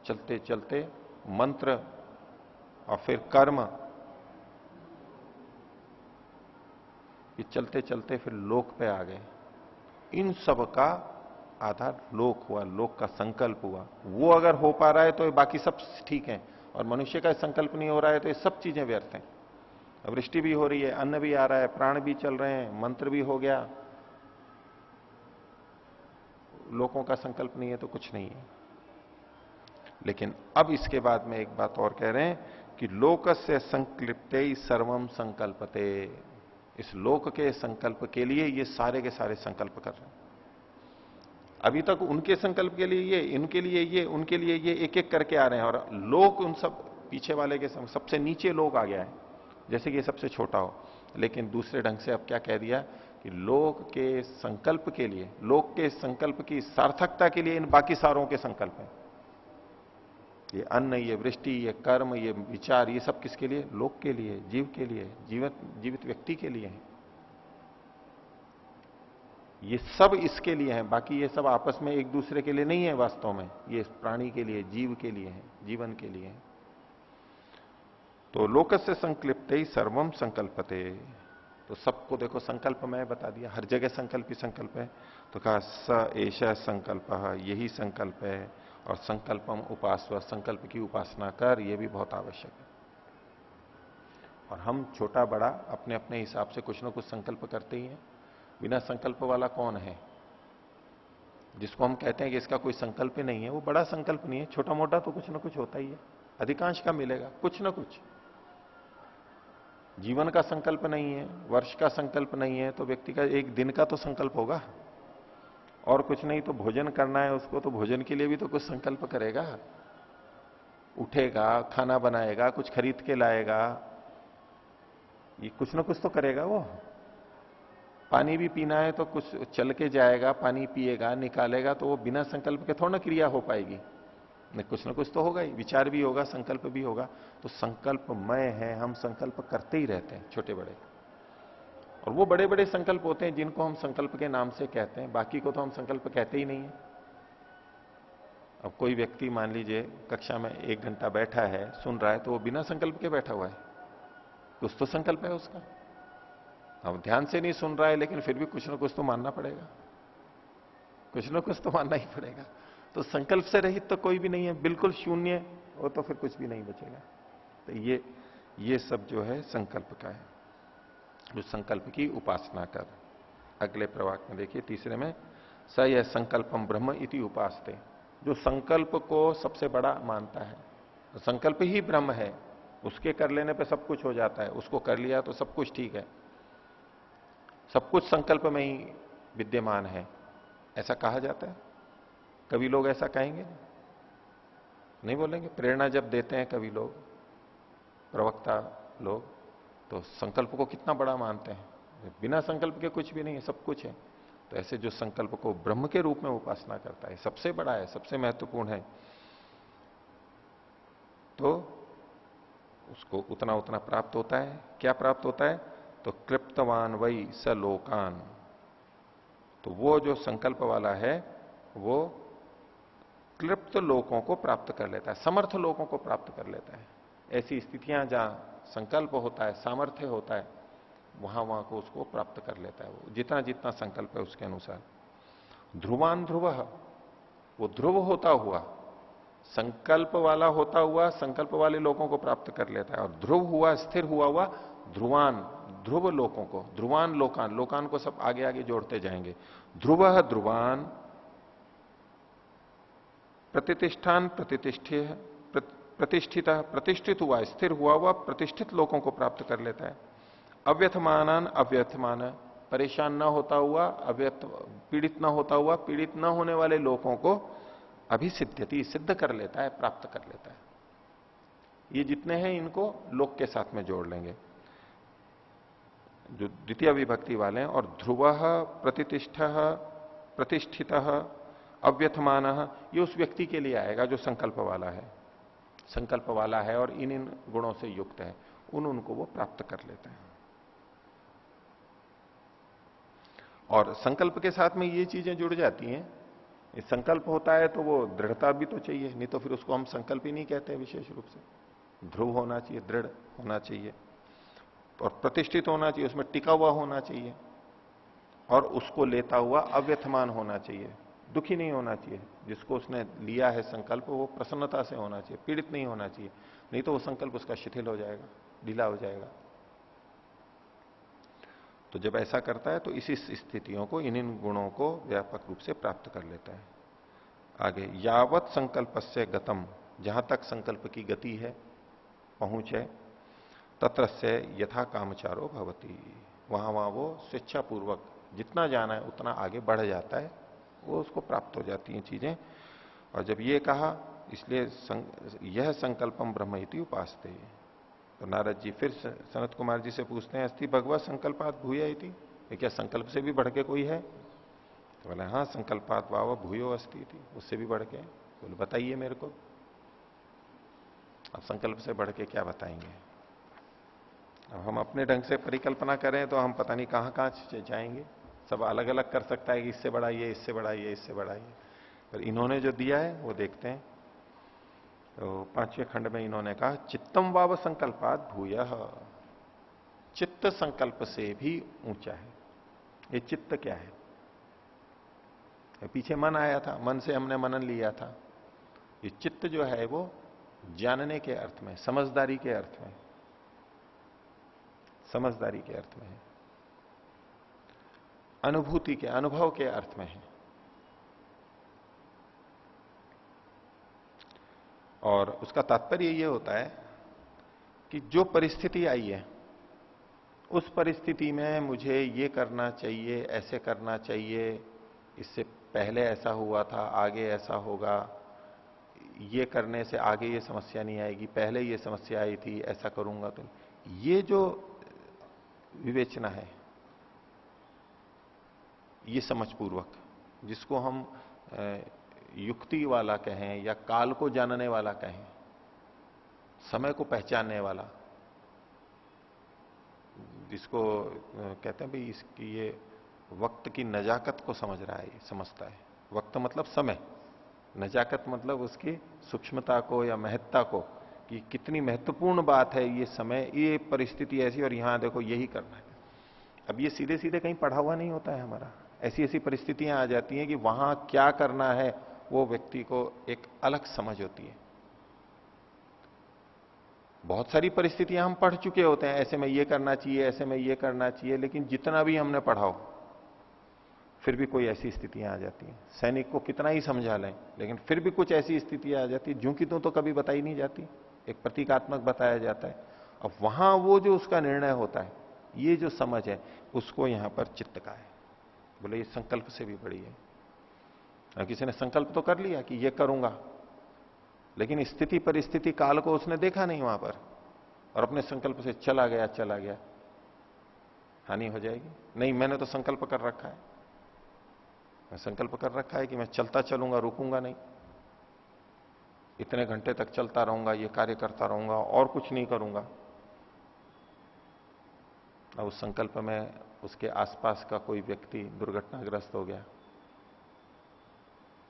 Speaker 1: चलते चलते मंत्र, और फिर कर्म, ये चलते चलते फिर लोक पे आ गए। इन सब का आधार लोक हुआ, लोक का संकल्प हुआ। वो अगर हो पा रहा है तो बाकी सब ठीक है, और मनुष्य का संकल्प नहीं हो रहा है तो ये सब चीजें व्यर्थ हैं। वृष्टि भी हो रही है, अन्न भी आ रहा है, प्राण भी चल रहे हैं, मंत्र भी हो गया, लोगों का संकल्प नहीं है तो कुछ नहीं है। लेकिन अब इसके बाद में एक बात और कह रहे हैं कि लोकस्य संकल्पते सर्वम संकल्पते, इस लोक के संकल्प के लिए ये सारे के सारे संकल्प कर रहे हैं। अभी तक उनके संकल्प के लिए ये, इनके लिए ये, उनके लिए ये, एक एक करके आ रहे हैं। और लोक उन सब पीछे वाले के सबसे नीचे लोक आ गया है, जैसे कि ये सबसे छोटा हो। लेकिन दूसरे ढंग से अब क्या कह दिया कि लोक के संकल्प के लिए, लोक के संकल्प की सार्थकता के लिए इन बाकी सारों के संकल्प हैं। ये अन्न, ये वृष्टि, ये कर्म, ये विचार, ये सब किसके लिए? लोक के लिए, जीव के लिए, जीवित व्यक्ति के लिए है। ये सब इसके लिए है, बाकी ये सब आपस में एक दूसरे के लिए नहीं है वास्तव में। ये प्राणी के लिए, जीव के लिए है, जीवन के लिए है। तो लोकस्य संकल्पते ही सर्वम संकल्पते, तो सबको देखो संकल्प मैं बता दिया, हर जगह संकल्प ही संकल्प है। तो कहा स एषः संकल्प, यही संकल्प है। और संकल्पम उपासव, संकल्प की उपासना कर, यह भी बहुत आवश्यक है। और हम छोटा बड़ा अपने अपने हिसाब से कुछ ना कुछ संकल्प करते ही हैं। बिना संकल्प वाला कौन है? जिसको हम कहते हैं कि इसका कोई संकल्प ही नहीं है, वो बड़ा संकल्प नहीं है, छोटा मोटा तो कुछ ना कुछ होता ही है। अधिकांश का मिलेगा कुछ ना कुछ। जीवन का संकल्प नहीं है, वर्ष का संकल्प नहीं है, तो व्यक्ति का एक दिन का तो संकल्प होगा। और कुछ नहीं तो भोजन करना है उसको, तो भोजन के लिए भी तो कुछ संकल्प करेगा, उठेगा, खाना बनाएगा, कुछ खरीद के लाएगा, ये कुछ ना कुछ तो करेगा वो। पानी भी पीना है तो कुछ चल के जाएगा, पानी पिएगा, निकालेगा, तो वो बिना संकल्प के थोड़ा ना क्रिया हो पाएगी। नहीं, कुछ ना कुछ तो होगा ही, विचार भी होगा, संकल्प भी होगा। तो संकल्पमय है, हम संकल्प करते ही रहते हैं छोटे बड़े। और वो बड़े बड़े संकल्प होते हैं जिनको हम संकल्प के नाम से कहते हैं, बाकी को तो हम संकल्प कहते ही नहीं है। अब कोई व्यक्ति मान लीजिए कक्षा में 1 घंटा बैठा है, सुन रहा है, तो वो बिना संकल्प के बैठा हुआ है, कुछ तो संकल्प है उसका। अब ध्यान से नहीं सुन रहा है, लेकिन फिर भी कुछ ना कुछ तो मानना पड़ेगा, कुछ ना कुछ तो मानना ही पड़ेगा। तो संकल्प से रहित तो कोई भी नहीं है, बिल्कुल शून्य, वो तो फिर कुछ भी नहीं बचेगा। तो ये सब जो है संकल्प का है, जो संकल्प की उपासना कर। अगले प्रवाक में देखिए, तीसरे में, स यह संकल्पम ब्रह्म इति उपासते, जो संकल्प को सबसे बड़ा मानता है। तो संकल्प ही ब्रह्म है, उसके कर लेने पे सब कुछ हो जाता है, उसको कर लिया तो सब कुछ ठीक है, सब कुछ संकल्प में ही विद्यमान है, ऐसा कहा जाता है। कभी लोग ऐसा कहेंगे? नहीं बोलेंगे। प्रेरणा जब देते हैं कभी लोग, प्रवक्ता लोग, तो संकल्प को कितना बड़ा मानते हैं, बिना संकल्प के कुछ भी नहीं है, सब कुछ है। तो ऐसे जो संकल्प को ब्रह्म के रूप में उपासना करता है, सबसे बड़ा है, सबसे महत्वपूर्ण है, तो उसको उतना उतना प्राप्त होता है। क्या प्राप्त होता है? तो क्लिप्तवान वही स लोकान, तो वो जो संकल्प वाला है वो क्लिप्त लोकों को प्राप्त कर लेता है, समर्थ लोकों को प्राप्त कर लेता है। ऐसी स्थितियां जहां संकल्प होता है, सामर्थ्य होता है, वहां वहां को उसको प्राप्त कर लेता है, वो जितना जितना संकल्प है उसके अनुसार। ध्रुवान ध्रुव, वो ध्रुव होता हुआ, संकल्प वाला होता हुआ संकल्प वाले लोगों को प्राप्त कर लेता है, और ध्रुव हुआ, स्थिर हुआ ध्रुवान, ध्रुव लोकों को, ध्रुवान लोकान, लोकान को सब आगे आगे जोड़ते जाएंगे। ध्रुव ध्रुवान, प्रतिष्ठान प्रतिष्ठित, प्रतिष्ठित हुआ, स्थिर हुआ प्रतिष्ठित लोगों को प्राप्त कर लेता है। अव्यथमानन अव्यथमान, परेशान ना होता हुआ, अव्यथ पीड़ित ना होता हुआ, पीड़ित ना होने वाले लोगों को अभिसिद्ध्यति, सिद्ध कर लेता है, प्राप्त कर लेता है। ये जितने हैं इनको लोक के साथ में जोड़ लेंगे, जो द्वितीय विभक्ति वाले हैं। और ध्रुव प्रतिष्ठित प्रतिष्ठित अव्यथमान, ये उस व्यक्ति के लिए आएगा जो संकल्प वाला है, संकल्प वाला है और इन इन गुणों से युक्त है, उनको वो प्राप्त कर लेते हैं। और संकल्प के साथ में ये चीजें जुड़ जाती हैं। संकल्प होता है तो वो दृढ़ता भी तो चाहिए, नहीं तो फिर उसको हम संकल्प ही नहीं कहते विशेष रूप से। ध्रुव होना चाहिए, दृढ़ होना चाहिए, और प्रतिष्ठित होना चाहिए, उसमें टिका हुआ होना चाहिए, और उसको लेता हुआ अव्यथमान होना चाहिए, दुखी नहीं होना चाहिए। जिसको उसने लिया है संकल्प, वो प्रसन्नता से होना चाहिए, पीड़ित नहीं होना चाहिए, नहीं तो वो संकल्प उसका शिथिल हो जाएगा, ढीला हो जाएगा। तो जब ऐसा करता है तो इसी स्थितियों को, इन गुणों को व्यापक रूप से प्राप्त कर लेता है। आगे, यावत संकल्प से गतम, जहां तक संकल्प की गति है, पहुंच है, तत्र से यथा कामचारो भवती, वहां वहां वो स्वेच्छापूर्वक जितना जाना है उतना आगे बढ़ जाता है, वो उसको प्राप्त हो जाती हैं चीजें। और जब ये कहा, इसलिए यह संकल्पम ब्रह्म इति उपासते। तो नारद जी फिर सनत कुमार जी से पूछते हैं, अस्ति भगवत संकल्पात भूय इति, क्या संकल्प से भी बढ़ के कोई है? तो बोले हाँ, संकल्पात वाव भूयो अस्ति थी, उससे भी बढ़ के। बोले बताइए मेरे को। अब संकल्प से बढ़ के क्या बताएंगे? अब हम अपने ढंग से परिकल्पना करें तो हम पता नहीं कहां कहां जाएंगे। सब अलग अलग कर सकता है कि इससे बड़ा ये, इससे बड़ा ये, इससे बड़ा ये, पर इन्होंने जो दिया है वो देखते हैं। तो 5वें खंड में इन्होंने कहा, चित्तम वाव संकल्पात भूयः, चित्त संकल्प से भी ऊंचा है। ये चित्त क्या है? पीछे मन आया था, मन से हमने मनन लिया था। ये चित्त जो है वो जानने के अर्थ में, समझदारी के अर्थ में, समझदारी के अर्थ में है, अनुभूति के, अनुभव के अर्थ में है। और उसका तात्पर्य ये होता है कि जो परिस्थिति आई है, उस परिस्थिति में मुझे ये करना चाहिए, ऐसे करना चाहिए, इससे पहले ऐसा हुआ था, आगे ऐसा होगा, ये करने से आगे ये समस्या नहीं आएगी, पहले ये समस्या आई थी, ऐसा करूंगा तो। ये जो विवेचना है, ये समझ पूर्वक, जिसको हम युक्ति वाला कहें या काल को जानने वाला कहें, समय को पहचानने वाला, जिसको कहते हैं भाई इसकी ये वक्त की नजाकत को समझ रहा है, ये समझता है। वक्त मतलब समय, नजाकत मतलब उसकी सूक्ष्मता को या महत्ता को, कि कितनी महत्वपूर्ण बात है ये समय, ये परिस्थिति ऐसी, और यहां देखो यही करना है। अब ये सीधे सीधे कहीं पढ़ा हुआ नहीं होता है हमारा, ऐसी ऐसी परिस्थितियां आ जाती हैं कि वहां क्या करना है वो व्यक्ति को एक अलग समझ होती है। बहुत सारी परिस्थितियां हम पढ़ चुके होते हैं, ऐसे में ये करना चाहिए, ऐसे में ये करना चाहिए, लेकिन जितना भी हमने पढ़ा हो फिर भी कोई ऐसी स्थितियां आ जाती हैं। सैनिक को कितना ही समझा लें, लेकिन फिर भी कुछ ऐसी स्थितियां आ जाती, ज्यों की तो कभी बताई नहीं जाती, एक प्रतीकात्मक बताया जाता है। अब वहां वो जो उसका निर्णय होता है, ये जो समझ है, उसको यहां पर चित्त का है। बोले ये संकल्प से भी बड़ी है। किसी ने संकल्प तो कर लिया कि ये करूंगा, लेकिन स्थिति परिस्थिति काल को उसने देखा नहीं वहां पर, और अपने संकल्प से चला गया, हानि हो जाएगी। नहीं, मैंने तो संकल्प कर रखा है, मैं संकल्प कर रखा है कि मैं चलता चलूंगा, रुकूंगा नहीं, इतने घंटे तक चलता रहूंगा, ये कार्य करता रहूंगा और कुछ नहीं करूंगा। अब उस संकल्प में उसके आसपास का कोई व्यक्ति दुर्घटनाग्रस्त हो गया,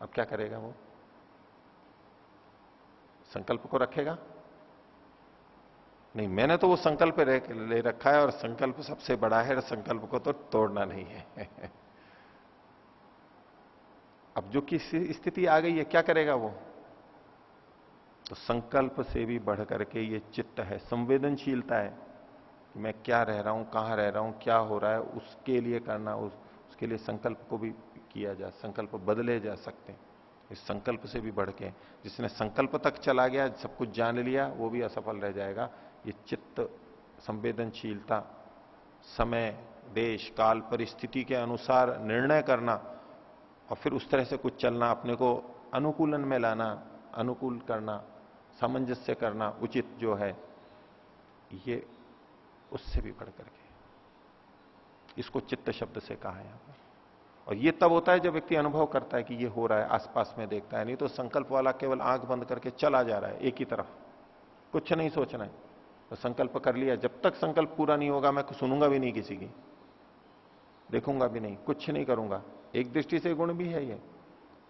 Speaker 1: अब क्या करेगा वो? संकल्प को रखेगा? नहीं, मैंने तो वो संकल्प ले रखा है और संकल्प सबसे बड़ा है, संकल्प को तो तोड़ना नहीं है। अब जो किसी स्थिति आ गई है, क्या करेगा वो? तो संकल्प से भी बढ़ करके ये चित्त है, संवेदनशीलता है कि मैं क्या रह रहा हूं, कहां रह रहा हूं, क्या हो रहा है, उसके लिए करना, उसके लिए संकल्प को भी किया जा, संकल्प बदले जा सकते हैं। इस संकल्प से भी बढ़ के, जिसने संकल्प तक चला गया, सब कुछ जान लिया, वो भी असफल रह जाएगा। ये चित्त, संवेदनशीलता, समय, देश, काल, परिस्थिति के अनुसार निर्णय करना और फिर उस तरह से कुछ चलना, अपने को अनुकूलन में लाना, अनुकूल करना, सामंजस्य करना, उचित जो है, ये उससे भी बढ़ करके इसको चित्त शब्द से कहा है यहां पर। और ये तब होता है जब व्यक्ति अनुभव करता है कि ये हो रहा है, आसपास में देखता है। नहीं तो संकल्प वाला केवल आंख बंद करके चला जा रहा है एक ही तरफ, कुछ नहीं सोचना है। तो संकल्प कर लिया, जब तक संकल्प पूरा नहीं होगा मैं सुनूंगा भी नहीं किसी की, देखूंगा भी नहीं, कुछ नहीं करूंगा। एक दृष्टि से गुण भी है ये,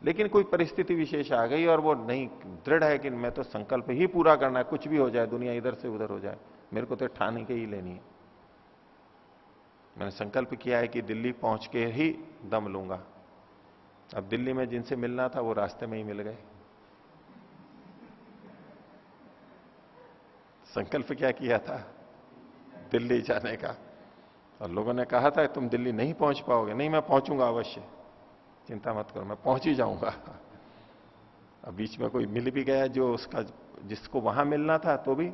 Speaker 1: लेकिन कोई परिस्थिति विशेष आ गई और वो नहीं, दृढ़ है कि मैं तो संकल्प ही पूरा करना है, कुछ भी हो जाए, दुनिया इधर से उधर हो जाए, मेरे को तो ठान के ही लेनी है। मैंने संकल्प किया है कि दिल्ली पहुंच के ही दम लूंगा। अब दिल्ली में जिनसे मिलना था वो रास्ते में ही मिल गए। संकल्प क्या किया था? दिल्ली जाने का। और लोगों ने कहा था तुम दिल्ली नहीं पहुंच पाओगे। नहीं, मैं पहुंचूंगा अवश्य, चिंता मत करो, मैं पहुंच ही जाऊंगा। अब बीच में कोई मिल भी गया जो उसका, जिसको वहां मिलना था, तो भी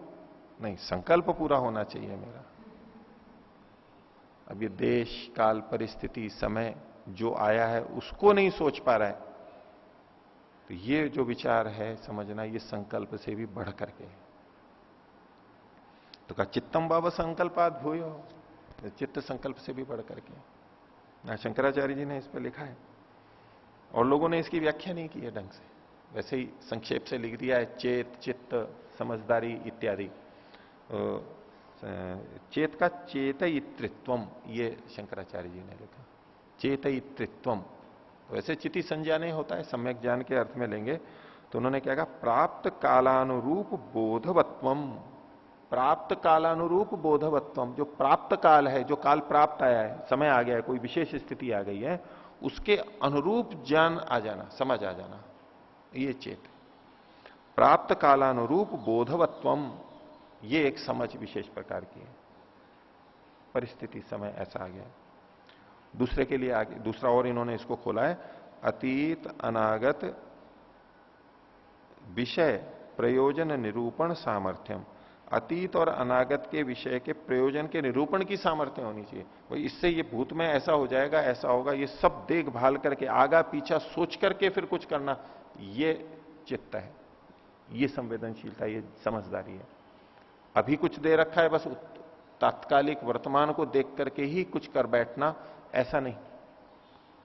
Speaker 1: नहीं, संकल्प पूरा होना चाहिए मेरा। अब ये देश, काल, परिस्थिति, समय जो आया है उसको नहीं सोच पा रहा है, तो ये जो विचार है समझना, ये संकल्प से भी बढ़ करके। तो कहा चित्तम बाबा संकल्पात भूयो, चित्त संकल्प से भी बढ़ करके। शंकराचार्य जी ने इस पर लिखा है, और लोगों ने इसकी व्याख्या नहीं की है ढंग से, वैसे ही संक्षेप से लिख दिया है, चेत, चित्त, समझदारी इत्यादि। चेत का चेतयित्रित्वम, ये शंकराचार्य जी ने लिखा, चेतयित्रित्वम। वैसे चिति संज्ञाने होता है, सम्यक ज्ञान के अर्थ में लेंगे तो उन्होंने क्या कहा, प्राप्त कालानुरूप बोधवत्वम। प्राप्त कालानुरूप बोधवत्वम, जो प्राप्त काल है, जो काल प्राप्त आया है, समय आ गया है, कोई विशेष स्थिति आ गई है, उसके अनुरूप ज्ञान आ जाना, समझ आ जाना, ये चेत। प्राप्त कालानुरूप बोधवत्वम, ये एक समझ विशेष प्रकार की है। परिस्थिति, समय ऐसा आ गया। दूसरे के लिए आगे दूसरा और इन्होंने इसको खोला है, अतीत अनागत विषय प्रयोजन निरूपण सामर्थ्यम। अतीत और अनागत के विषय के प्रयोजन के निरूपण की सामर्थ्य होनी चाहिए। वो इससे ये भूत में ऐसा हो जाएगा, ऐसा होगा, ये सब देखभाल करके, आगा पीछा सोच करके फिर कुछ करना, ये चित्त है, ये संवेदनशीलता, ये समझदारी है। अभी कुछ दे रखा है, बस तात्कालिक वर्तमान को देख करके ही कुछ कर बैठना, ऐसा नहीं।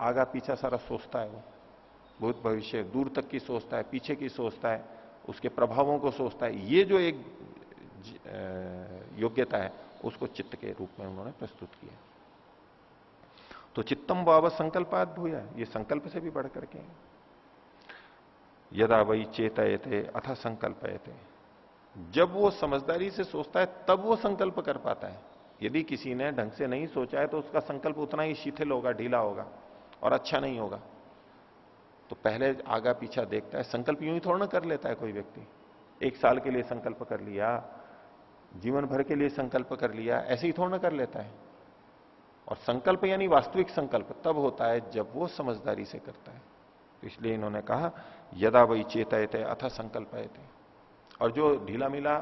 Speaker 1: आगा पीछा सारा सोचता है वो, भूत भविष्य दूर तक की सोचता है, पीछे की सोचता है, उसके प्रभावों को सोचता है। ये जो एक योग्यता है उसको चित्त के रूप में उन्होंने प्रस्तुत किया। तो चित्तम भाव संकल्पात भूया, ये संकल्प से भी बढ़ करके है। यदा वही चेतयते अथा संकल्पयते, जब वो समझदारी से सोचता है तब वो संकल्प कर पाता है। यदि किसी ने ढंग से नहीं सोचा है तो उसका संकल्प उतना ही शिथिल होगा, ढीला होगा और अच्छा नहीं होगा। तो पहले आगा पीछा देखता है। संकल्प यूं ही थोड़ा ना कर लेता है कोई व्यक्ति। 1 साल के लिए संकल्प कर लिया, जीवन भर के लिए संकल्प कर लिया, ऐसे ही थोड़ा ना कर लेता है। और संकल्प यानी वास्तविक संकल्प तब होता है जब वो समझदारी से करता है। तो इसलिए इन्होंने कहा यदा वही चेतयते अथा संकल्पयते। और जो ढीला मिला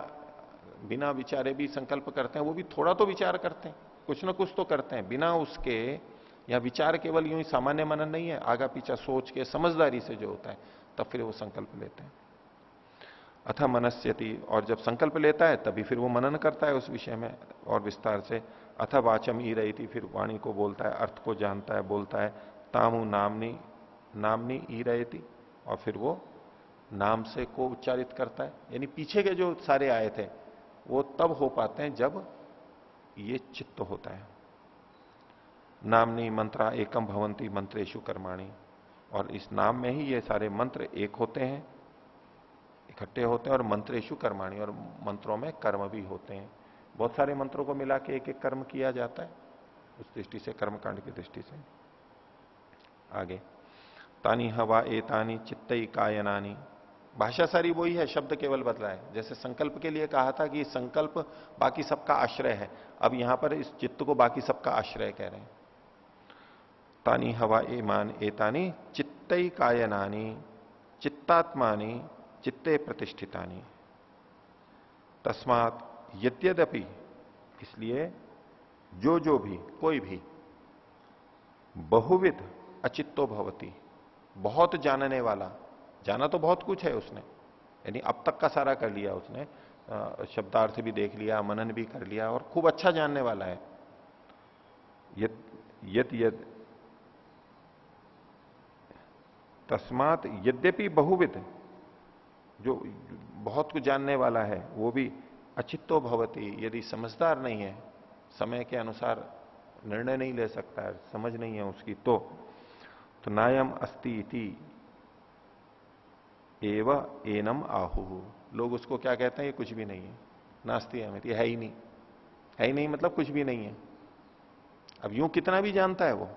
Speaker 1: बिना विचारे भी संकल्प करते हैं, वो भी थोड़ा तो विचार करते हैं, कुछ ना कुछ तो करते हैं। बिना उसके या विचार केवल यूं ही सामान्य मनन नहीं है, आगा पीछा सोच के समझदारी से जो होता है तब फिर वो संकल्प लेते हैं। अथा मनस्यति, और जब संकल्प लेता है तभी फिर वो मनन करता है उस विषय में और विस्तार से। अथा वाचम ई रही थी, फिर वाणी को बोलता है, अर्थ को जानता है, बोलता है। तामु नामनी नामनी ई रही थी, और फिर वो नाम से को उच्चारित करता है। यानी पीछे के जो सारे आए थे वो तब हो पाते हैं जब ये चित्त होता है। नामनी मंत्रा एकम भवंती मंत्रेशु कर्माणि, और इस नाम में ही ये सारे मंत्र एक होते हैं, इकट्ठे होते हैं। और मंत्रेशु कर्माणि, और मंत्रों में कर्म भी होते हैं। बहुत सारे मंत्रों को मिला के एक एक कर्म किया जाता है, उस दृष्टि से कर्मकांड की दृष्टि से। आगे तानी हवा एतानी चित्तई कायनानी, भाषा सारी वही है, शब्द केवल बदला है। जैसे संकल्प के लिए कहा था कि संकल्प बाकी सबका आश्रय है, अब यहां पर इस चित्त को बाकी सबका आश्रय कह रहे हैं। तानी हवा एमान एतानी चित्तई कायनानी चित्तात्मानी चित्ते प्रतिष्ठितानी तस्मात यद्यपि, इसलिए जो भी कोई भी बहुविध अचित्तो भवती, बहुत जानने वाला, जाना तो बहुत कुछ है उसने, यानी अब तक का सारा कर लिया उसने, शब्दार्थ भी देख लिया, मनन भी कर लिया और खूब अच्छा जानने वाला है। यद तस्मात यद्यपि बहुविध, जो बहुत कुछ जानने वाला है वो भी अचित्तो भवती, यदि समझदार नहीं है, समय के अनुसार निर्णय नहीं ले सकता है, समझ नहीं है उसकी, तो नायम अस्ति इति एव एनम आहु, लोग उसको क्या कहते हैं, ये कुछ भी नहीं है, नास्ति अमित, ये है ही नहीं। है ही नहीं मतलब कुछ भी नहीं है। अब यूं कितना भी जानता है वो,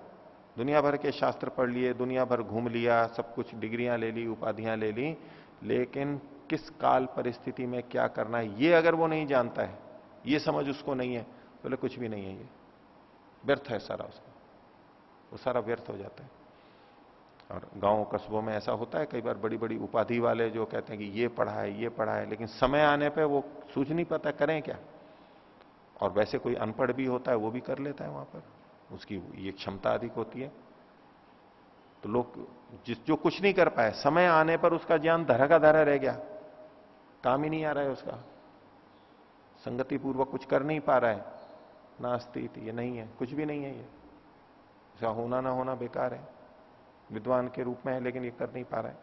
Speaker 1: दुनिया भर के शास्त्र पढ़ लिए, दुनिया भर घूम लिया, सब कुछ डिग्रियां ले ली, उपाधियां ले ली, लेकिन किस काल परिस्थिति में क्या करना है ये अगर वो नहीं जानता है, ये समझ उसको नहीं है, तो बोले कुछ भी नहीं है, ये व्यर्थ है सारा उसका, वो सारा व्यर्थ हो जाता है। और गांव कस्बों में ऐसा होता है कई बार, बड़ी बड़ी उपाधि वाले जो कहते हैं कि ये पढ़ा है, लेकिन समय आने पे वो सूझ नहीं पाता करें क्या। और वैसे कोई अनपढ़ भी होता है वो भी कर लेता है वहां पर, उसकी ये क्षमता अधिक होती है। तो लोग जो कुछ नहीं कर पाए, समय आने पर उसका ज्ञान धरा का धरा रह गया, काम ही नहीं आ रहा है उसका, संगति पूर्वक कुछ कर नहीं पा रहा है, नास्ति, ये नहीं है, कुछ भी नहीं है, ये इसका होना ना होना बेकार है, विद्वान के रूप में है लेकिन ये कर नहीं पा रहा है।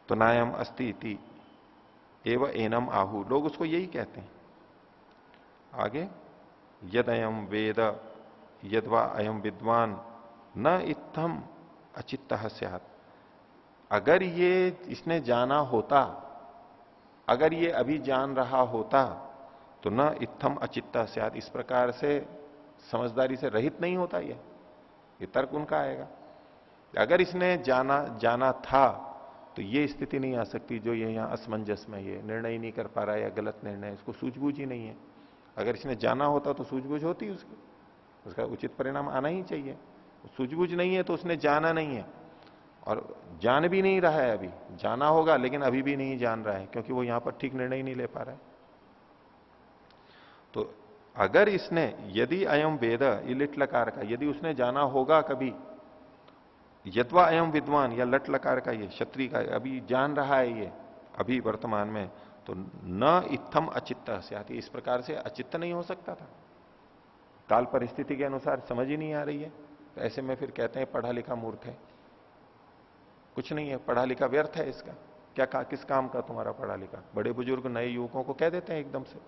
Speaker 1: तो नायम अस्ति इति एव एनम आहु, लोग उसको यही कहते हैं। आगे यद अयम वेद यदवा अयम विद्वान न इत्थम अचित्तः स्यात्, अगर ये इसने जाना होता, अगर ये अभी जान रहा होता तो न इत्थम अचित्तः स्यात्, इस प्रकार से समझदारी से रहित नहीं होता। ये तर्क उनका आएगा। अगर इसने जाना था तो ये स्थिति नहीं आ सकती जो ये यहां असमंजस में, ये निर्णय ही नहीं कर पा रहा है या गलत निर्णय, इसको सूझबूझ ही नहीं है। अगर इसने जाना होता तो सूझबूझ होती उसकी, उसका उचित परिणाम आना ही चाहिए। सूझबूझ नहीं है तो उसने जाना नहीं है, और जान भी नहीं रहा है, अभी जाना होगा लेकिन अभी भी नहीं जान रहा है, क्योंकि वो यहां पर ठीक निर्णय ही नहीं ले पा रहा है। तो अगर इसने, यदि अयम वेद, ये लिट लकार का, यदि उसने जाना होगा कभी, यद्वा अयम विद्वान या लट लकार का ये क्षत्रिय का, अभी जान रहा है ये अभी वर्तमान में, तो न इत्थम अचित्त स्यात्, इस प्रकार से अचित्त नहीं हो सकता था। काल परिस्थिति के अनुसार समझ ही नहीं आ रही है, तो ऐसे में फिर कहते हैं पढ़ा लिखा मूर्ख है। कुछ नहीं है, पढ़ा लिखा व्यर्थ है इसका। क्या किस काम का तुम्हारा पढ़ा लिखा? बड़े बुजुर्ग नए युवकों को कह देते हैं एकदम से,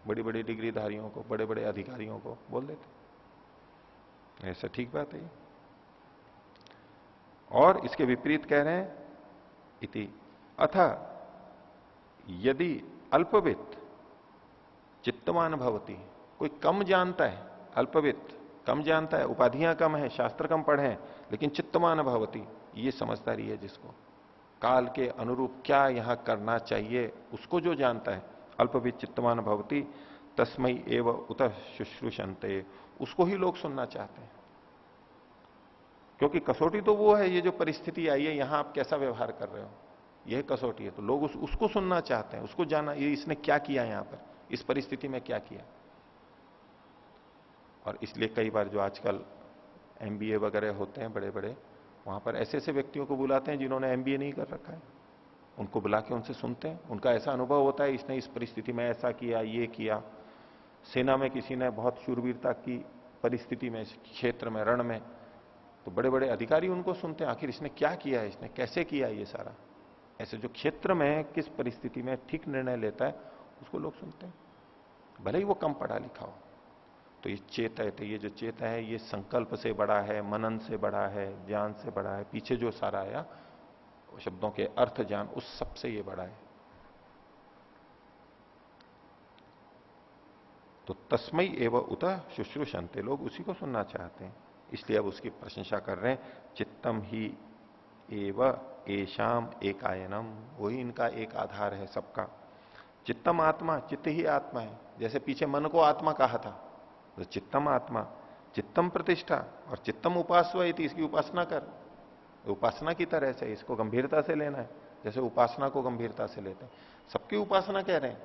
Speaker 1: बड़ी बड़ी डिग्रीधारियों को, बड़े बड़े अधिकारियों को बोल देते। ऐसा ठीक बात है। और इसके विपरीत कह रहे हैं इति अथ यदि अल्पवित चित्तवान भवति, कोई कम जानता है, अल्पवित कम जानता है, उपाधियां कम है, शास्त्र कम पढ़े हैं, लेकिन चित्तवान भवति, ये समझदारी है जिसको काल के अनुरूप क्या यहां करना चाहिए, उसको जो जानता है, अल्पवित चित्तवान भवति तस्मै एव उत शुश्रूषन्ते, उसको ही लोग सुनना चाहते हैं। क्योंकि कसौटी तो वो है, ये जो परिस्थिति आई है यहां आप कैसा व्यवहार कर रहे हो, यह कसौटी है। तो लोग उसको सुनना चाहते हैं, उसको जाना, ये इसने क्या किया यहां पर, इस परिस्थिति में क्या किया। और इसलिए कई बार जो आजकल एमबीए वगैरह होते हैं बड़े बड़े, वहां पर ऐसे ऐसे व्यक्तियों को बुलाते हैं जिन्होंने एमबीए नहीं कर रखा है, उनको बुला के उनसे सुनते हैं, उनका ऐसा अनुभव होता है इसने इस परिस्थिति में ऐसा किया, ये किया। सेना में किसी ने बहुत शूरवीरता की परिस्थिति में, क्षेत्र में, रण में, तो बड़े बड़े अधिकारी उनको सुनते हैं, आखिर इसने क्या किया है, इसने कैसे किया ये सारा। ऐसे जो क्षेत्र में किस परिस्थिति में ठीक निर्णय लेता है उसको लोग सुनते हैं, भले ही वो कम पढ़ा लिखा हो। तो ये चेत है, तो ये जो चेत है ये संकल्प से बड़ा है, मनन से बड़ा है, ज्ञान से बड़ा है, पीछे जो सारा आया शब्दों के अर्थ ज्ञान, उस सबसे ये बड़ा है। तो तस्मै एव उत शुश्रूषन्ते, लोग उसी को सुनना चाहते हैं, इसलिए अब उसकी प्रशंसा कर रहे हैं। चित्तम ही एव एशाम एकायनम, वही इनका एक आधार है सबका। चित्तम आत्मा, चित्त ही आत्मा है। जैसे पीछे मन को आत्मा कहा था, तो चित्तम आत्मा, चित्तम प्रतिष्ठा, और चित्तम उपासवा, इसकी उपासना कर। उपासना की तरह से इसको गंभीरता से लेना है, जैसे उपासना को गंभीरता से लेते हैं। सबकी उपासना कह रहे हैं,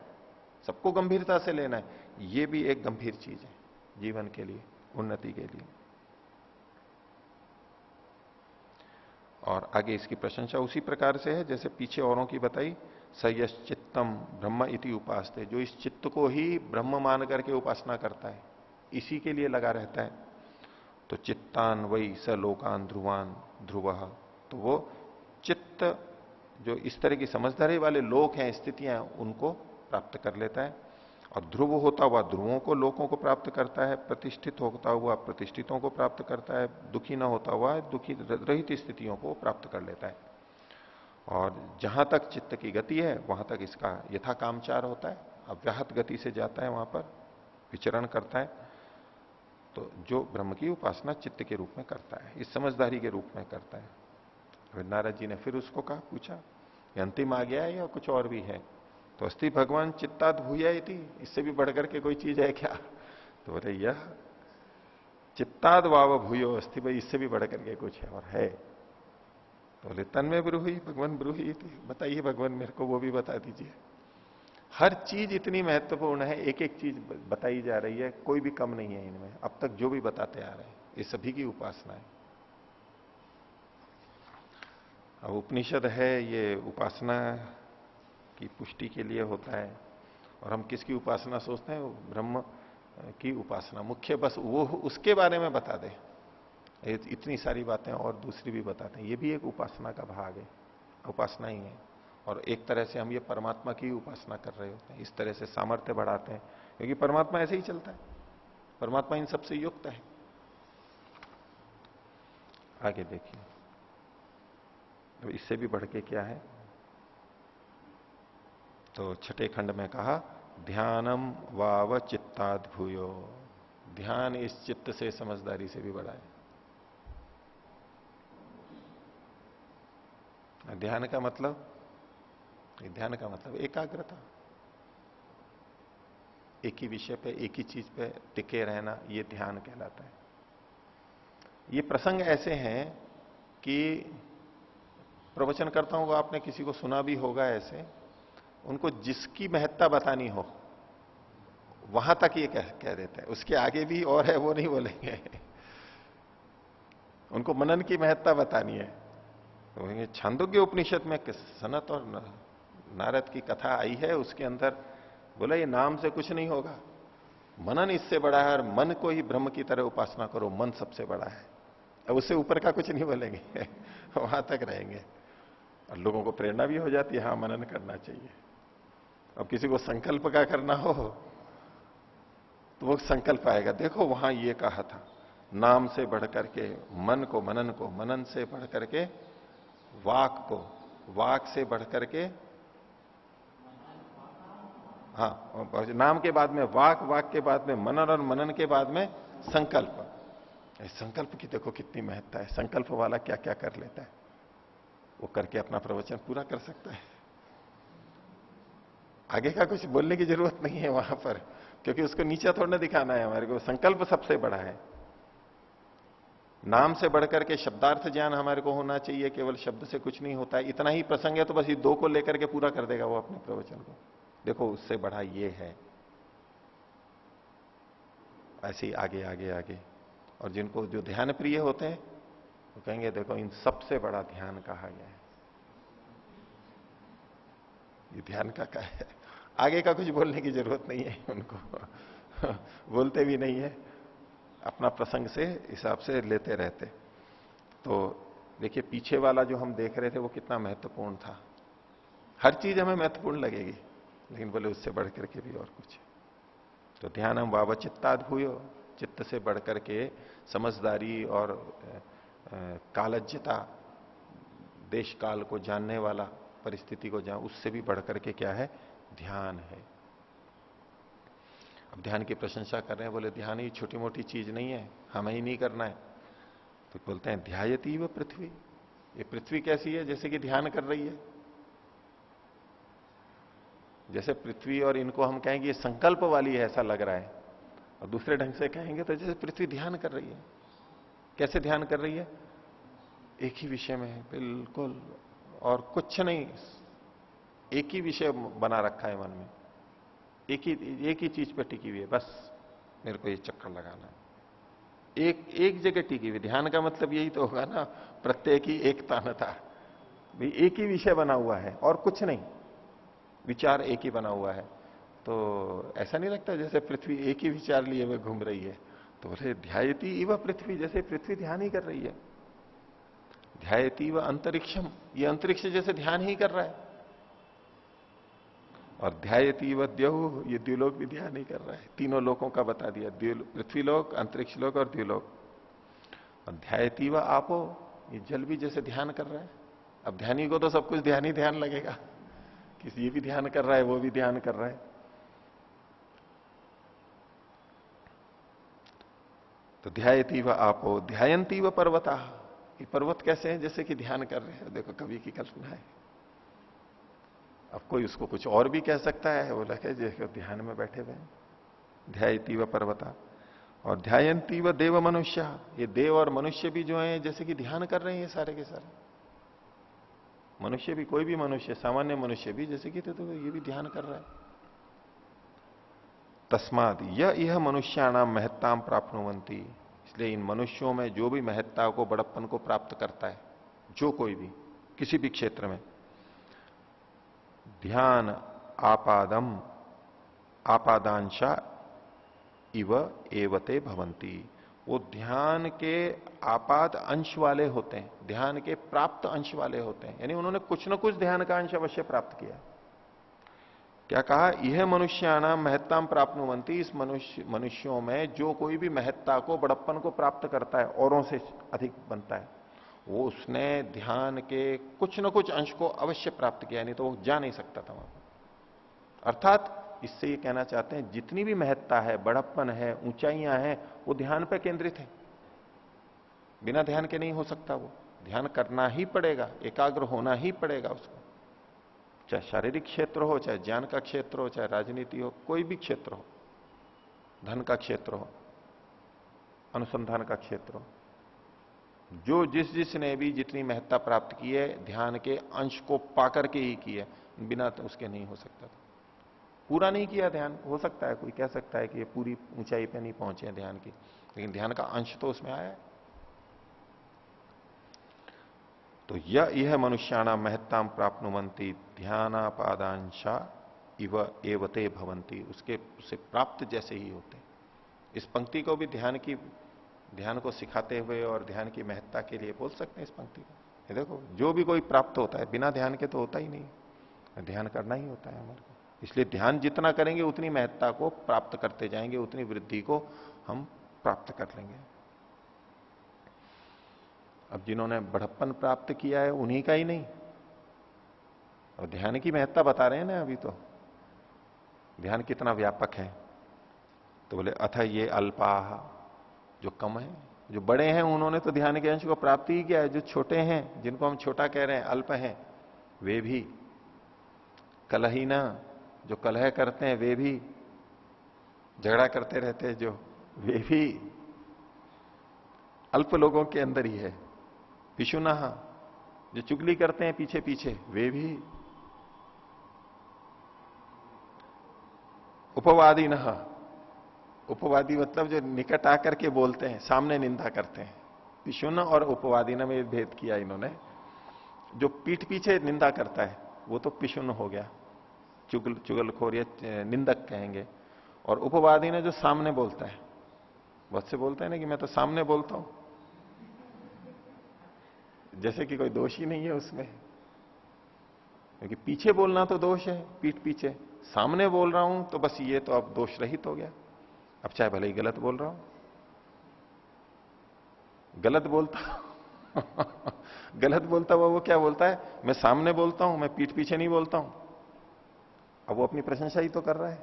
Speaker 1: सबको गंभीरता से लेना है। ये भी एक गंभीर चीज है जीवन के लिए, उन्नति के लिए। और आगे इसकी प्रशंसा उसी प्रकार से है जैसे पीछे औरों की बताई। सयश चित्तम ब्रह्म इति उपासते, जो इस चित्त को ही ब्रह्म मान करके उपासना करता है, इसी के लिए लगा रहता है। तो चित्तान वही स लोकान ध्रुवान ध्रुव, तो वो चित्त जो इस तरह की समझदारी वाले लोक हैं, स्थितियां, उनको प्राप्त कर लेता है। और ध्रुव होता हुआ ध्रुवों को, लोकों को प्राप्त करता है। प्रतिष्ठित होता हुआ प्रतिष्ठितों को प्राप्त करता है। दुखी न होता हुआ दुखी रहित स्थितियों को प्राप्त कर लेता है। और जहां तक चित्त की गति है वहां तक इसका यथा कामचार होता है, अव्याहत गति से जाता है, वहां पर विचरण करता है। तो जो ब्रह्म की उपासना चित्त के रूप में करता है, इस समझदारी के रूप में करता है। नारद जी ने फिर उसको कहा, पूछा ये अंतिम आ गया है या कुछ और भी है? तो अस्ति भगवान चित्ताद भूया थी, इससे भी बढ़कर के कोई चीज है क्या? तो बोले यह चित्ताद वाव भूयो अस्ति, भाई इससे भी बढ़कर के कुछ है और है। तो बोले तन्मय ब्रूही, भगवान ब्रूही थी, बताइए भगवान मेरे को वो भी बता दीजिए। हर चीज इतनी महत्वपूर्ण है, एक एक चीज बताई जा रही है, कोई भी कम नहीं है इनमें। अब तक जो भी बताते आ रहे हैं ये सभी की उपासना है। अब उपनिषद है, ये उपासना की पुष्टि के लिए होता है। और हम किसकी उपासना सोचते हैं? ब्रह्म की उपासना मुख्य, बस वो उसके बारे में बता दे। इतनी सारी बातें और दूसरी भी बताते हैं, ये भी एक उपासना का भाग है, उपासना ही है। और एक तरह से हम ये परमात्मा की उपासना कर रहे होते हैं, इस तरह से सामर्थ्य बढ़ाते हैं, क्योंकि परमात्मा ऐसे ही चलता है, परमात्मा इन सबसे युक्त है। आगे देखिए, अब इससे भी बढ़ के क्या है? तो छठे खंड में कहा ध्यानम वाव चित्ताद भूयो, ध्यान इस चित्त से, समझदारी से भी बड़ा है। ध्यान का मतलब, ध्यान का मतलब एकाग्रता, एक ही विषय पे, एक ही चीज पे टिके रहना, ये ध्यान कहलाता है। ये प्रसंग ऐसे हैं कि प्रवचनकर्ताओं को आपने किसी को सुना भी होगा ऐसे, उनको जिसकी महत्ता बतानी हो वहां तक ये कह देते हैं, उसके आगे भी और है वो नहीं बोलेंगे। उनको मनन की महत्ता बतानी है तो छांदोग्य उपनिषद में सनत और नारद की कथा आई है, उसके अंदर बोला ये नाम से कुछ नहीं होगा, मनन इससे बड़ा है, और मन को ही ब्रह्म की तरह उपासना करो, मन सबसे बड़ा है। अब उससे ऊपर का कुछ नहीं बोलेंगे वहां तक रहेंगे। और लोगों को प्रेरणा भी हो जाती है, हाँ मनन करना चाहिए। अब किसी को संकल्प का करना हो तो वो संकल्प आएगा, देखो वहां ये कहा था, नाम से बढ़कर के मन को, मनन को, मनन से बढ़कर के वाक को, वाक से बढ़कर के, हाँ नाम के बाद में वाक, वाक के बाद में मनन, और मनन के बाद में संकल्प। संकल्प की देखो कितनी महत्ता है, संकल्प वाला क्या क्या कर लेता है, वो करके अपना प्रवचन पूरा कर सकता है। आगे का कुछ बोलने की जरूरत नहीं है वहां पर, क्योंकि उसको नीचा थोड़ा दिखाना है हमारे को, संकल्प सबसे बड़ा है। नाम से बढ़कर के शब्दार्थ ज्ञान हमारे को होना चाहिए, केवल शब्द से कुछ नहीं होता है। इतना ही प्रसंग है तो बस ये दो को लेकर के पूरा कर देगा वो अपने प्रवचन को, देखो उससे बढ़ा ये है। ऐसे ही आगे आगे आगे, और जिनको जो ध्यान प्रिय होते हैं वो कहेंगे देखो इन सबसे बड़ा ध्यान कहा गया है, ये ध्यान का क्या है। आगे का कुछ बोलने की जरूरत नहीं है उनको बोलते भी नहीं है, अपना प्रसंग से हिसाब से लेते रहते। तो देखिए पीछे वाला जो हम देख रहे थे वो कितना महत्वपूर्ण था। हर चीज हमें महत्वपूर्ण लगेगी, लेकिन बोले उससे बढ़ करके भी और कुछ। तो ध्यान हम वाव चित्ताद भूयो, चित्त से बढ़कर के समझदारी और कालज्ञता, देश काल को जानने वाला, परिस्थिति को जान, उससे भी बढ़कर के क्या है, ध्यान है। अब ध्यान की प्रशंसा कर रहे हैं, बोले ध्यान ही छोटी मोटी चीज नहीं है, हमें ही नहीं करना है। तो बोलते हैं ध्यायती व पृथ्वी, ये पृथ्वी कैसी है, जैसे कि ध्यान कर रही है। जैसे पृथ्वी और इनको हम कहेंगे ये संकल्प वाली है ऐसा लग रहा है, और दूसरे ढंग से कहेंगे तो जैसे पृथ्वी ध्यान कर रही है। कैसे ध्यान कर रही है, एक ही विषय में है बिल्कुल, और कुछ नहीं, एक ही विषय बना रखा है मन में, एक ही चीज पे टिकी हुई है, बस मेरे को ये चक्कर लगाना है, एक जगह टिकी हुई। ध्यान का मतलब यही तो होगा ना, प्रत्येक ही एकता न था भाई, एक ही विषय बना हुआ है और कुछ नहीं, विचार एक ही बना हुआ है। तो ऐसा नहीं लगता जैसे पृथ्वी एक ही विचार लिए हुए घूम रही है। तो बोले ध्यायती इव पृथ्वी, जैसे पृथ्वी ध्यान ही कर रही है। ध्यायती व अंतरिक्षम, ये अंतरिक्ष जैसे ध्यान ही कर रहा है। और ध्यायती व द्यौः, ये द्युलोक भी ध्यान ही कर रहा है। तीनों लोकों का बता दिया, पृथ्वीलोक, अंतरिक्ष लोक और द्युलोक। और ध्यायती व आपो, ये जल भी जैसे ध्यान कर रहा है। अब ध्यानी को तो सब कुछ ध्यान ही ध्यान लगेगा, किसी ये भी ध्यान कर रहा है, वो भी ध्यान कर रहा है। तो ध्यायती व आपो, ध्यायंती व पर्वता, ये पर्वत कैसे हैं, जैसे कि ध्यान कर रहे हैं। देखो कवि की कल्पना है। अब कोई उसको कुछ और भी कह सकता है, वो लगे जैसे ध्यान में बैठे हुए हैं। ध्यायती व पर्वता। और ध्यायंती व देव मनुष्य, ये देव और मनुष्य भी जो है जैसे कि ध्यान कर रहे हैं, ये सारे के सारे मनुष्य भी, कोई भी मनुष्य, सामान्य मनुष्य भी जैसे कि तो ये भी ध्यान कर रहा है। तस्माद यह मनुष्याणाम महत्ताम प्राप्नुवंती, इसलिए इन मनुष्यों में जो भी महत्ता को, बड़प्पन को प्राप्त करता है, जो कोई भी किसी भी क्षेत्र में, ध्यान आपादम आपादांशा इव एवते भवंती, वो ध्यान के आपाद अंश वाले होते हैं, ध्यान के प्राप्त अंश वाले होते हैं। यानी उन्होंने कुछ ना कुछ ध्यान का अंश अवश्य प्राप्त किया। क्या कहा, यह मनुष्याणाम महत्ताम प्राप्नुवंती, इस मनुष्यों में जो कोई भी महत्ता को, बड़प्पन को प्राप्त करता है, औरों से अधिक बनता है, वो उसने ध्यान के कुछ ना कुछ अंश को अवश्य प्राप्त किया, नहीं तो वो जा नहीं सकता था वहां पर। अर्थात इससे ये कहना चाहते हैं जितनी भी महत्ता है, बड़प्पन है, ऊंचाइयां हैं, वो ध्यान पर केंद्रित है। बिना ध्यान के नहीं हो सकता, वो ध्यान करना ही पड़ेगा, एकाग्र होना ही पड़ेगा उसको। चाहे शारीरिक क्षेत्र हो, चाहे ज्ञान का क्षेत्र हो, चाहे राजनीति हो, कोई भी क्षेत्र हो, धन का क्षेत्र हो, अनुसंधान का क्षेत्र हो, जो जिसने भी जितनी महत्ता प्राप्त की है, ध्यान के अंश को पाकर के ही की है, बिना तो उसके नहीं हो सकता था। पूरा नहीं किया ध्यान, हो सकता है कोई कह सकता है कि ये पूरी ऊंचाई पे नहीं पहुंचे हैं ध्यान की, लेकिन ध्यान का अंश तो उसमें आया है। तो यह मनुष्याणाम महत्ताम प्राप्नुवंती ध्यानापादांशा इव एवते भवंती, उसके उसे प्राप्त जैसे ही होते। इस पंक्ति को भी ध्यान को सिखाते हुए और ध्यान की महत्ता के लिए बोल सकते हैं इस पंक्ति को। ये देखो, जो भी कोई प्राप्त होता है बिना ध्यान के तो होता ही नहीं, ध्यान करना ही होता है हमारे को। इसलिए ध्यान जितना करेंगे उतनी महत्ता को प्राप्त करते जाएंगे, उतनी वृद्धि को हम प्राप्त कर लेंगे। अब जिन्होंने बड़प्पन प्राप्त किया है उन्हीं का ही नहीं, और ध्यान की महत्ता बता रहे हैं ना अभी तो, ध्यान कितना व्यापक है। तो बोले अथ ये अल्पाह, जो कम है, जो बड़े हैं उन्होंने तो ध्यान के अंश को प्राप्त ही किया है। जो छोटे हैं, जिनको हम छोटा कह रहे हैं, अल्प हैं, वे भी, कलहीना, जो कलह करते हैं वे भी, झगड़ा करते रहते हैं जो, वे भी अल्प लोगों के अंदर ही है। पिशुना, जो चुगली करते हैं पीछे पीछे, वे भी। उपवादी न, उपवादी मतलब जो निकट आकर के बोलते हैं, सामने निंदा करते हैं। पिशुन और उपवादी न में भेद किया इन्होंने। जो पीठ पीछे निंदा करता है वो तो पिशुन हो गया, चुगलखोर या निंदक कहेंगे। और उपवादी ने जो सामने बोलता है, बहुत से बोलते हैं ना कि मैं तो सामने बोलता हूं, जैसे कि कोई दोष ही नहीं है उसमें, क्योंकि पीछे बोलना तो दोष है, पीठ पीछे। सामने बोल रहा हूं तो बस ये तो अब दोष रहित हो गया। अब चाहे भले ही गलत बोल रहा हूं, गलत बोलता गलत बोलता हुआ वो क्या बोलता है, मैं सामने बोलता हूं, मैं पीठ पीछे नहीं बोलता हूं। अब वो अपनी प्रशंसा ही तो कर रहा है,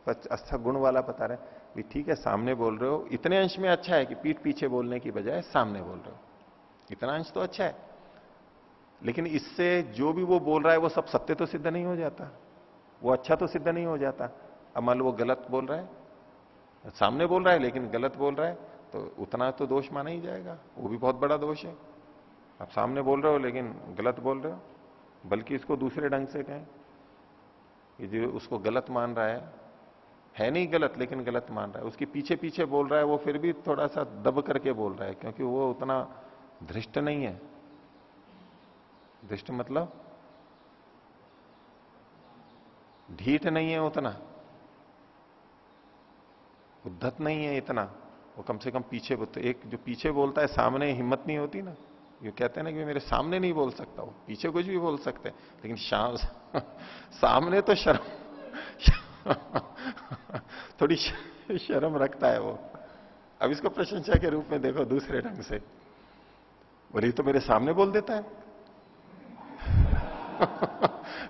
Speaker 1: पर अच्छा गुण वाला बता रहे हैं भी ठीक है, सामने बोल रहे हो, इतने अंश में अच्छा है कि पीठ पीछे बोलने की बजाय सामने बोल रहे हो, इतना अंश तो अच्छा है। लेकिन इससे जो भी वो बोल रहा है वो सब सत्य तो सिद्ध नहीं हो जाता, वो अच्छा तो सिद्ध नहीं हो जाता। अब मान लो वो गलत बोल रहा है, सामने बोल रहा है लेकिन गलत बोल रहा है, तो उतना तो दोष माना ही जाएगा, वो भी बहुत बड़ा दोष है। आप सामने बोल रहे हो लेकिन गलत बोल रहे हो, बल्कि इसको दूसरे ढंग से कहें कि जो उसको गलत मान रहा है नहीं गलत, लेकिन गलत मान रहा है, उसके पीछे पीछे बोल रहा है, वो फिर भी थोड़ा सा दब करके बोल रहा है, क्योंकि वो उतना धृष्ट नहीं है। धृष्ट मतलब ढीठ नहीं है, उतना उद्धत नहीं है इतना, वो कम से कम पीछे बोलते। एक जो पीछे बोलता है, सामने हिम्मत नहीं होती ना, ये कहते हैं ना कि मेरे सामने नहीं बोल सकता, वो पीछे कुछ भी बोल सकते हैं, लेकिन सामने तो शर्म थोड़ी शर्म रखता है वो। अब इसको प्रशंसा के रूप में देखो दूसरे ढंग से, और ये तो मेरे सामने बोल देता है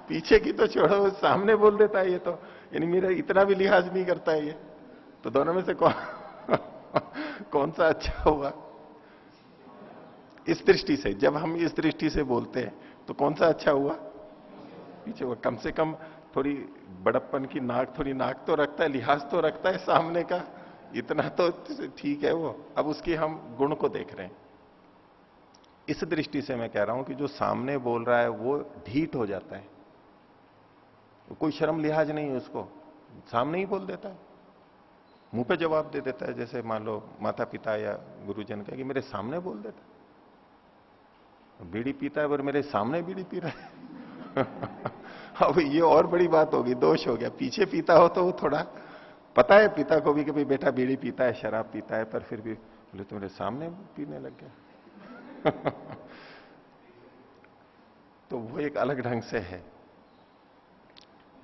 Speaker 1: पीछे की तो छोड़ो, सामने बोल देता है ये तो, यानी मेरा इतना भी लिहाज नहीं करता है ये। तो दोनों में से कौन सा अच्छा हुआ? इस दृष्टि से, जब हम इस दृष्टि से बोलते हैं तो कौन सा अच्छा हुआ? पीछे हुआ। कम से कम थोड़ी बड़प्पन की नाक, थोड़ी नाक तो रखता है, लिहाज तो रखता है सामने का, इतना तो ठीक है वो। अब उसकी हम गुण को देख रहे हैं, इस दृष्टि से मैं कह रहा हूं कि जो सामने बोल रहा है वो ढीठ हो जाता है, कोई शर्म लिहाज नहीं है उसको, सामने ही बोल देता है, मुंह पे जवाब दे देता है। जैसे मान लो माता पिता या गुरुजन का कि मेरे सामने बोल देता है, बीड़ी पीता है पर मेरे सामने बीड़ी पी रहा है अब ये और बड़ी बात होगी, दोष हो गया। पीछे पीता हो तो वो थोड़ा पता है पिता को भी कि भाई बेटा बीड़ी पीता है, शराब पीता है, पर फिर भी बोले तो मेरे सामने पीने लग गया तो वो एक अलग ढंग से है।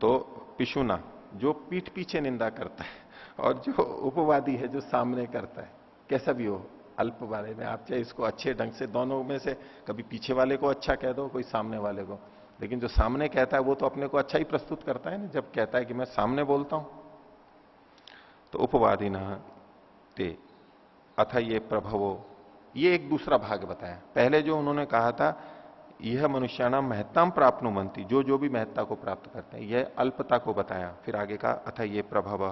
Speaker 1: तो पिशुना जो पीठ पीछे निंदा करता है, और जो उपवादी है जो सामने करता है, कैसा भी हो, अल्प वाले में आप चाहे इसको अच्छे ढंग से, दोनों में से कभी पीछे वाले को अच्छा कह दो, कोई सामने वाले को, लेकिन जो सामने कहता है वो तो अपने को अच्छा ही प्रस्तुत करता है ना, जब कहता है कि मैं सामने बोलता हूं। तो उपवादी न ते अथ ये प्रभवो, ये एक दूसरा भाग बताया। पहले जो उन्होंने कहा था यह मनुष्याणाम महत्ताम प्राप्नुवंती, जो भी महत्ता को प्राप्त करते हैं, यह अल्पता को बताया। फिर आगे कहा अथ ये प्रभव,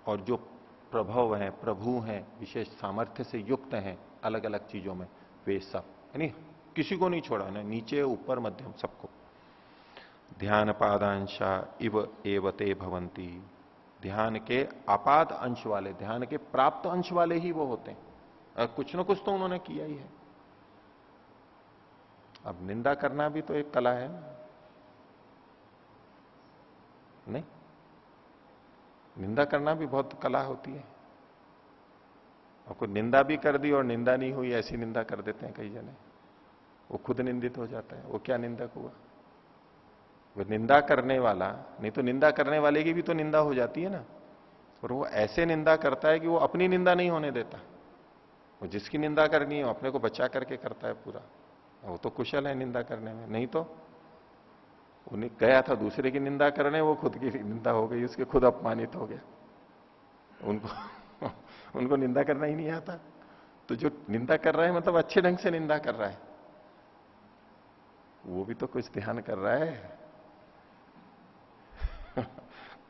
Speaker 1: और जो प्रभव हैं, प्रभु हैं, विशेष सामर्थ्य से युक्त हैं अलग अलग चीजों में, वे सब, यानी किसी को नहीं छोड़ा ना, नीचे ऊपर मध्यम सबको। ध्यान पादांशा इव एवते भवंती, ध्यान के अपाद अंश वाले, ध्यान के प्राप्त अंश वाले ही वो होते हैं। कुछ ना कुछ तो उन्होंने किया ही है। अब निंदा करना भी तो एक कला है ना, नहीं, निंदा करना भी बहुत कला होती है। और कोई निंदा भी कर दी और निंदा नहीं हुई, ऐसी निंदा कर देते हैं कई जने, वो खुद निंदित हो जाता है। वो क्या निंदक हुआ? वो निंदा करने वाला, नहीं तो निंदा करने वाले की भी तो निंदा हो जाती है ना। और वो ऐसे निंदा करता है कि वो अपनी निंदा नहीं होने देता। वो जिसकी निंदा करनी है अपने को बचा करके करता है पूरा। वो तो कुशल है निंदा करने में। नहीं तो उन्हें गया था दूसरे की निंदा करने, वो खुद की निंदा हो गई, उसके खुद अपमानित हो गया। उनको उनको निंदा करना ही नहीं आता। तो जो निंदा कर रहा है मतलब अच्छे ढंग से निंदा कर रहा है, वो भी तो कुछ ध्यान कर रहा है।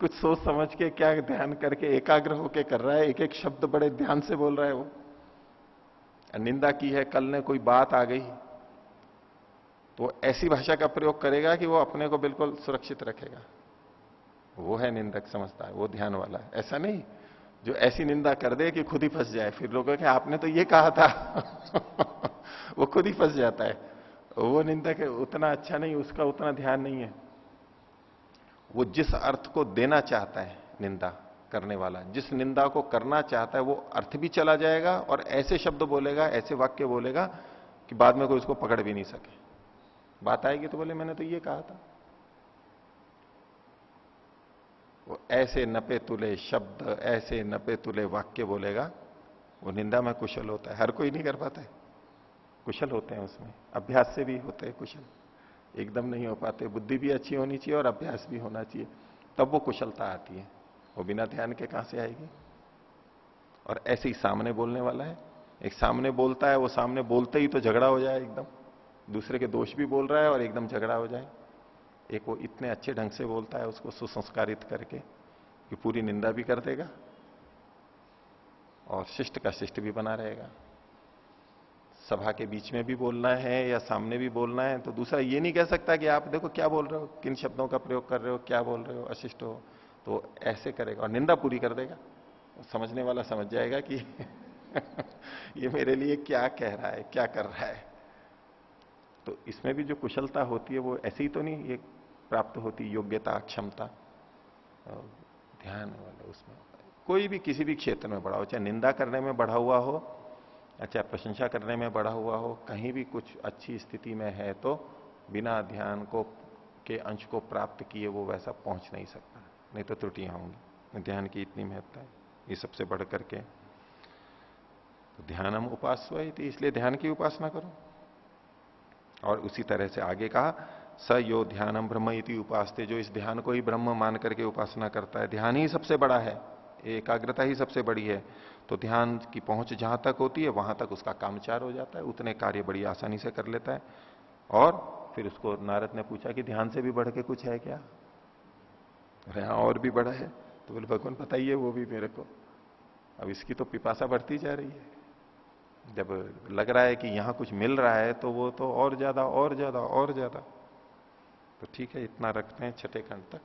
Speaker 1: कुछ सोच समझ के, क्या ध्यान करके, एकाग्र होके कर रहा है, एक एक शब्द बड़े ध्यान से बोल रहा है वो। निंदा की है, कल ने कोई बात आ गई तो ऐसी भाषा का प्रयोग करेगा कि वो अपने को बिल्कुल सुरक्षित रखेगा। वो है निंदक, समझता है, वो ध्यान वाला है। ऐसा नहीं जो ऐसी निंदा कर दे कि खुद ही फंस जाए, फिर लोग कहें आपने तो ये कहा था। वो खुद ही फंस जाता है। वो निंदक उतना अच्छा नहीं, उसका उतना ध्यान नहीं है। वो जिस अर्थ को देना चाहता है निंदा करने वाला, जिस निंदा को करना चाहता है वो अर्थ भी चला जाएगा, और ऐसे शब्द बोलेगा, ऐसे वाक्य बोलेगा कि बाद में कोई उसको पकड़ भी नहीं सके। बात आएगी तो बोले मैंने तो ये कहा था। वो ऐसे नपे तुले शब्द, ऐसे नपे तुले वाक्य बोलेगा, वो निंदा में कुशल होता है। हर कोई नहीं कर पाता है, कुशल होते हैं उसमें, अभ्यास से भी होते हैं कुशल। एकदम नहीं हो पाते। बुद्धि भी अच्छी होनी चाहिए और अभ्यास भी होना चाहिए, तब वो कुशलता आती है। वो बिना ध्यान के कहां से आएगी? और ऐसे ही सामने बोलने वाला है, एक सामने बोलता है, वो सामने बोलते ही तो झगड़ा हो जाए एकदम, दूसरे के दोष भी बोल रहा है और एकदम झगड़ा हो जाए। एक वो इतने अच्छे ढंग से बोलता है उसको सुसंस्कारित करके कि पूरी निंदा भी कर देगा और शिष्ट का शिष्ट भी बना रहेगा। सभा के बीच में भी बोलना है या सामने भी बोलना है तो दूसरा ये नहीं कह सकता कि आप देखो क्या बोल रहे हो, किन शब्दों का प्रयोग कर रहे हो, क्या बोल रहे हो, अशिष्ट हो। तो ऐसे करेगा और निंदा पूरी कर देगा। समझने वाला समझ जाएगा कि ये मेरे लिए क्या कह रहा है, क्या कर रहा है। तो इसमें भी जो कुशलता होती है वो ऐसे ही तो नहीं ये प्राप्त होती, योग्यता, क्षमता, ध्यान वाला उसमें। कोई भी किसी भी क्षेत्र में बढ़ा हो, चाहे निंदा करने में बढ़ा हुआ हो, अच्छा प्रशंसा करने में बढ़ा हुआ हो, कहीं भी कुछ अच्छी स्थिति में है तो बिना ध्यान को के अंश को प्राप्त किए वो वैसा पहुंच नहीं सकता, नहीं तो त्रुटियां होंगी। ध्यान की इतनी महत्ता है, ये सबसे बढ़ करके। तो ध्यानम उपास्य है, इसलिए ध्यान की उपासना करो। और उसी तरह से आगे कहा, स यो ध्यानम ब्रह्म इति उपासते, जो इस ध्यान को ही ब्रह्म मान करके उपासना करता है। ध्यान ही सबसे बड़ा है, एकाग्रता ही सबसे बड़ी है। तो ध्यान की पहुंच जहां तक होती है वहां तक उसका कामचार हो जाता है, उतने कार्य बड़ी आसानी से कर लेता है। और फिर उसको नारद ने पूछा कि ध्यान से भी बढ़ के कुछ है क्या? अरे हाँ और भी बड़ा है। तो बोले भगवान बताइए वो भी मेरे को। अब इसकी तो पिपासा बढ़ती जा रही है। जब लग रहा है कि यहां कुछ मिल रहा है तो वो तो और ज्यादा और ज्यादा और ज्यादा। तो ठीक है, इतना रखते हैं छठे खंड तक।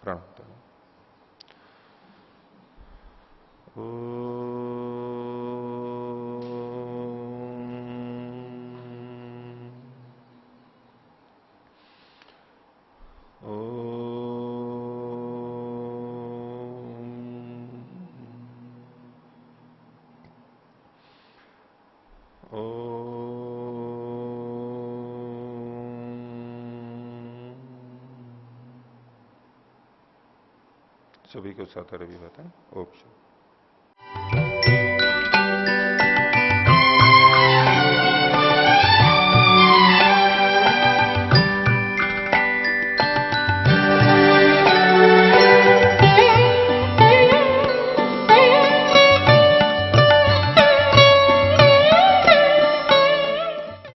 Speaker 1: प्रणव सभी को साथ भी होता है। ओम